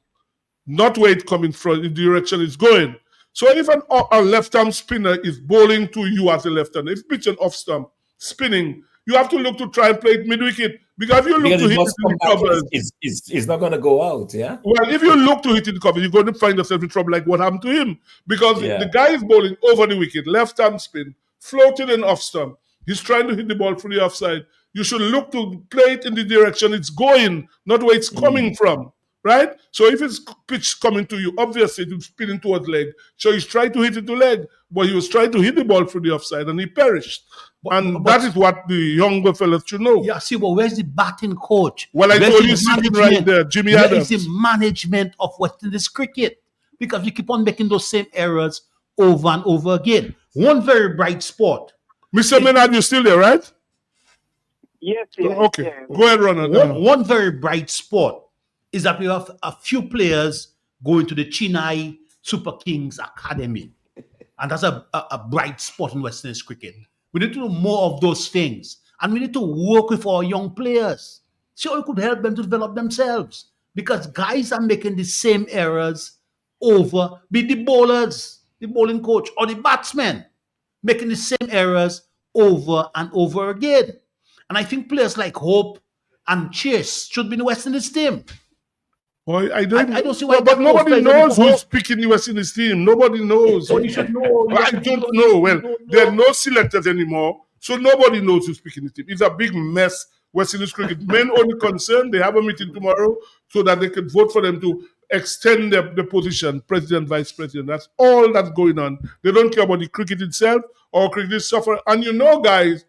not where it's coming from, in the direction it's going. So if a left-arm spinner is bowling to you as a left-hander, if pitching off-stump, spinning, you have to look to try and play it mid-wicket. Because if you look to hit it in the covers, it's not going to go out, yeah? Well, if you look to hit in the cover, you're going to find yourself in trouble like what happened to him. Because the guy is bowling over the wicket, left-arm spin, floating and off-stump. He's trying to hit the ball through the offside. You should look to play it in the direction it's going, not where it's coming from. Right? So if it's pitch coming to you, obviously it's spinning towards leg. So he's trying to hit it to leg, but he was trying to hit the ball through the offside and he perished. And that is what the younger fellas should know. Yeah, see, but where's the batting coach? Well, I Where's told the you sitting management? right there, Jimmy Where Adams. is the management of West Indies cricket? Because you keep on making those same errors over and over again. One very bright spot. Mr. Menard, you're still there, right? Yes, Okay, go ahead, Ronald. One very bright spot is that we have a few players going to the Chennai Super Kings Academy. And that's a bright spot in West Indies cricket. We need to do more of those things. And we need to work with our young players. See how we could help them to develop themselves. Because guys are making the same errors over, be the bowlers, the bowling coach, or the batsmen, making the same errors over and over again. And I think players like Hope and Chase should be in the West Indies team. Well, I don't see why. But nobody knows who's picking the West Indies team. Nobody knows. So you should know. I don't know. Well, there are no selectors anymore, so nobody knows who's picking the team. It's a big mess. West Indies cricket. Men only concerned. They have a meeting tomorrow so that they can vote for them to extend the position, president, vice president. That's all that's going on. They don't care about the cricket itself or cricket suffer. And you know, guys,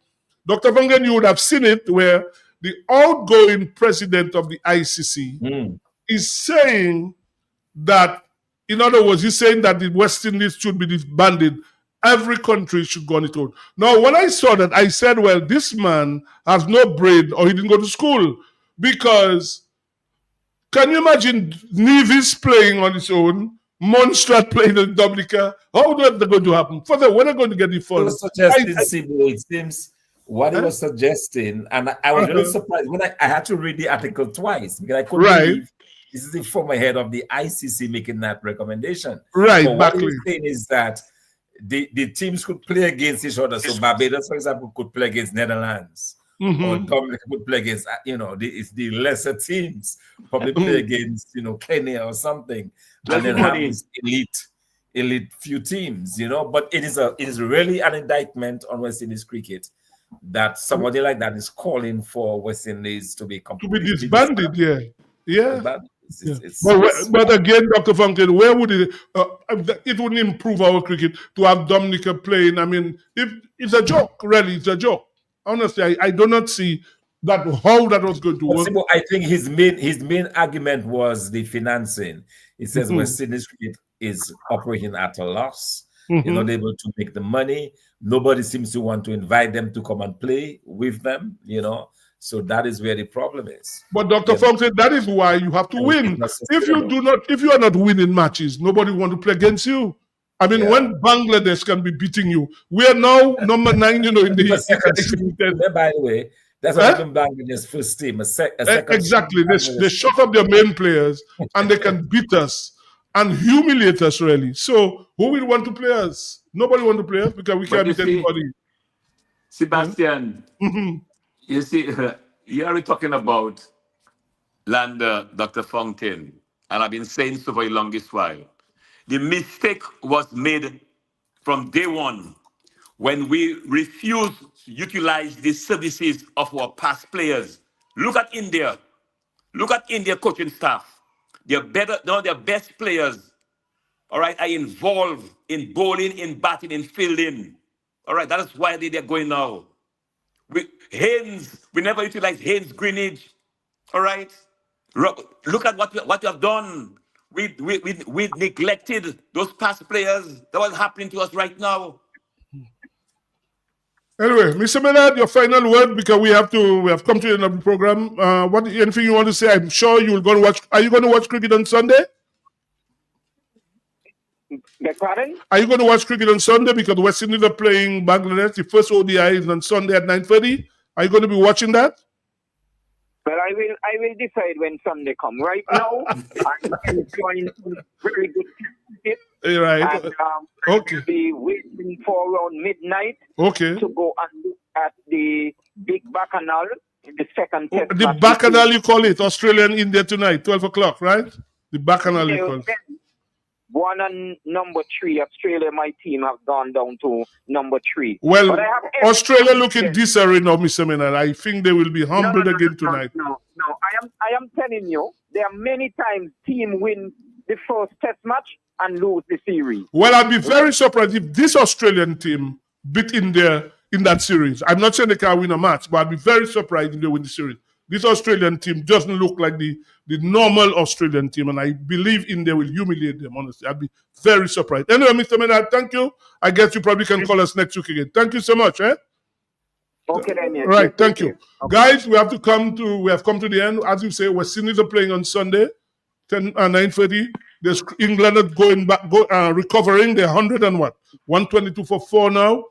Dr. Vangen, you would have seen it where the outgoing president of the ICC is saying that, in other words, he's saying that the West Indies should be disbanded. Every country should go on its own. Now, when I saw that, I said, well, this man has no brain or he didn't go to school. Because can you imagine Nevis playing on its own, Monstrat playing in Dominica? How is that going to happen? Further, when are they going to get the funds? It seems what he was suggesting, and I was really surprised when I had to read the article twice because I couldn't believe this is the former head of the ICC making that recommendation. Right, but what exactly. he's saying is that the teams could play against each other. So Barbados, for example, could play against Netherlands. Or Dominica could play against, the lesser teams probably play against, Kenya or something, and then have these elite few teams, But it is really an indictment on West Indies cricket that somebody like that is calling for West Indies to be completely disbanded. Yeah. It's But again, Dr. Funkin, where would it wouldn't improve our cricket to have Dominica playing? I mean, if it's a joke, really, it's a joke. Honestly, I do not see how that was going to work. I think his main argument was the financing. He says West Indies cricket is operating at a loss. They're not able to make the money. Nobody seems to want to invite them to come and play with them, So that is where the problem is. But Dr. Fong said that is why you have to win. If you are not winning matches, nobody want to play against you. I mean, when Bangladesh can be beating you, we are now number 9, in the. By the way, that's what happened Bangladesh's first team. Exactly. They shut up their main players and they can beat us and humiliate us, really. So who will want to play us? Nobody want to play us because we can't beat anybody. Sebastian, you see, you are talking about Lander, Dr. Fountain, and I've been saying so for the longest while. The mistake was made from day one when we refused to utilize the services of our past players. Look at India. Look at India coaching staff. They're better, now their best players, all right, are involved in bowling, in batting, in fielding. All right, that is why they're going now. We never utilize Haynes Greenwich. All right. Look at what you have done. We neglected those past players. That was happening to us right now. Anyway, Mr. Menard, your final word, because we have come to the end of the program. Anything you want to say? I'm sure you're going to watch. Are you going to watch cricket on Sunday? Pardon? Are you going to watch cricket on Sunday? Because West Indies are playing Bangladesh. The first ODI is on Sunday at 9:30. Are you going to be watching that? Well, I will decide when Sunday comes. Right now, I'm enjoying some very good cricket. Right. And, okay. I'll be waiting for around midnight Okay. to go and look at the big bacchanal in the second test. The match Bacchanal, you call it, Australia and India tonight, 12 o'clock, right? The Bacchanal, you call it. 1 and number 3. Australia, my team, have gone down to number 3. Well, But I have every Australia looking confidence. disarray now, Mr. Menard. I think they will be humbled again tonight. No. I am telling you, there are many times team win the first test match and lose the series. Well, I'd be very surprised if this Australian team beat India in that series. I'm not saying they can win a match, but I'd be very surprised if they win the series. This Australian team doesn't look like the normal Australian team, and I believe India will humiliate them, honestly. I'd be very surprised. Anyway, Mr. Menard, thank you. I guess you probably can call us next week again. Thank you so much. Okay, then. Yes. All right, thank you. Guys, we have come to the end. As you say, West Indies are playing on Sunday, 9:30. There's England are going back, recovering. They're 122 for 4 now.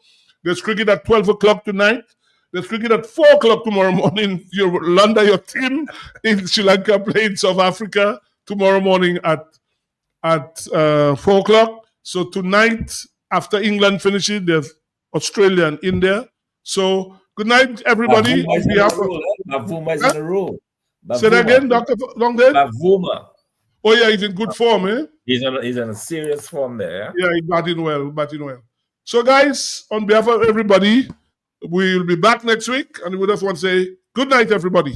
There's cricket at 12 o'clock tonight. There's cricket at 4 o'clock tomorrow morning. Your team in Sri Lanka playing South Africa tomorrow morning at 4 o'clock. So tonight, after England finishes, there's Australia and India. So good night, everybody. Bavuma is in a row. Say that again, Dr. Longden? Bavuma. Oh, yeah, he's in good form, eh? He's in a serious form there. Yeah, he's batting well. So, guys, on behalf of everybody, we'll be back next week, and we just want to say good night, everybody.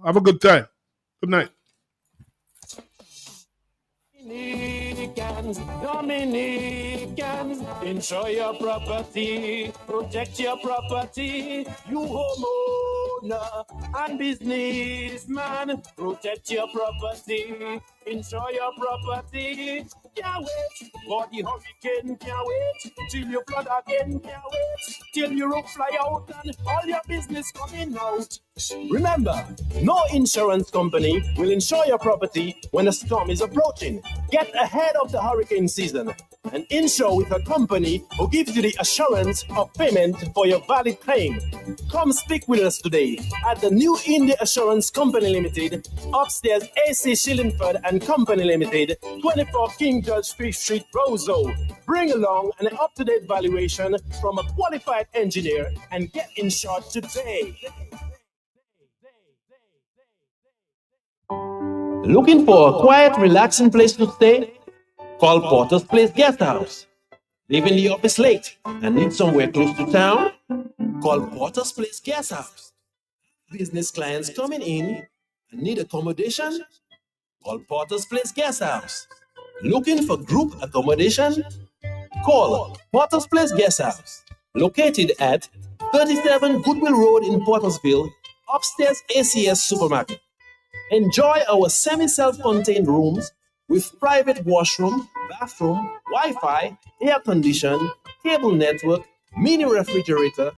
Have a good time. Good night. Dominicans, insure your property, protect your property. You homeowner and businessman, protect your property, insure your property. Can't wait for the hurricane, can't wait till you flood again, can't wait till your roof fly out and all your business coming out. Remember, no insurance company will insure your property when a storm is approaching. Get ahead of the hurricane season and insure with a company who gives you the assurance of payment for your valid claim. Come speak with us today at the New India Assurance Company Limited, upstairs AC Shillingford and Company Limited, 24 King George Street, Roseau. Bring along an up-to-date valuation from a qualified engineer and get insured today. Looking for a quiet, relaxing place to stay? Call Porter's Place Guest House. Leaving the office late and need somewhere close to town? Call Porter's Place Guest House. Business clients coming in and need accommodation? Call Porter's Place Guest House. Looking for group accommodation? Call Porter's Place Guest House. Located at 37 Goodwill Road in Portersville, upstairs ACS Supermarket. Enjoy our semi-self-contained rooms with private washroom, bathroom, Wi-Fi, air condition, cable network, mini refrigerator,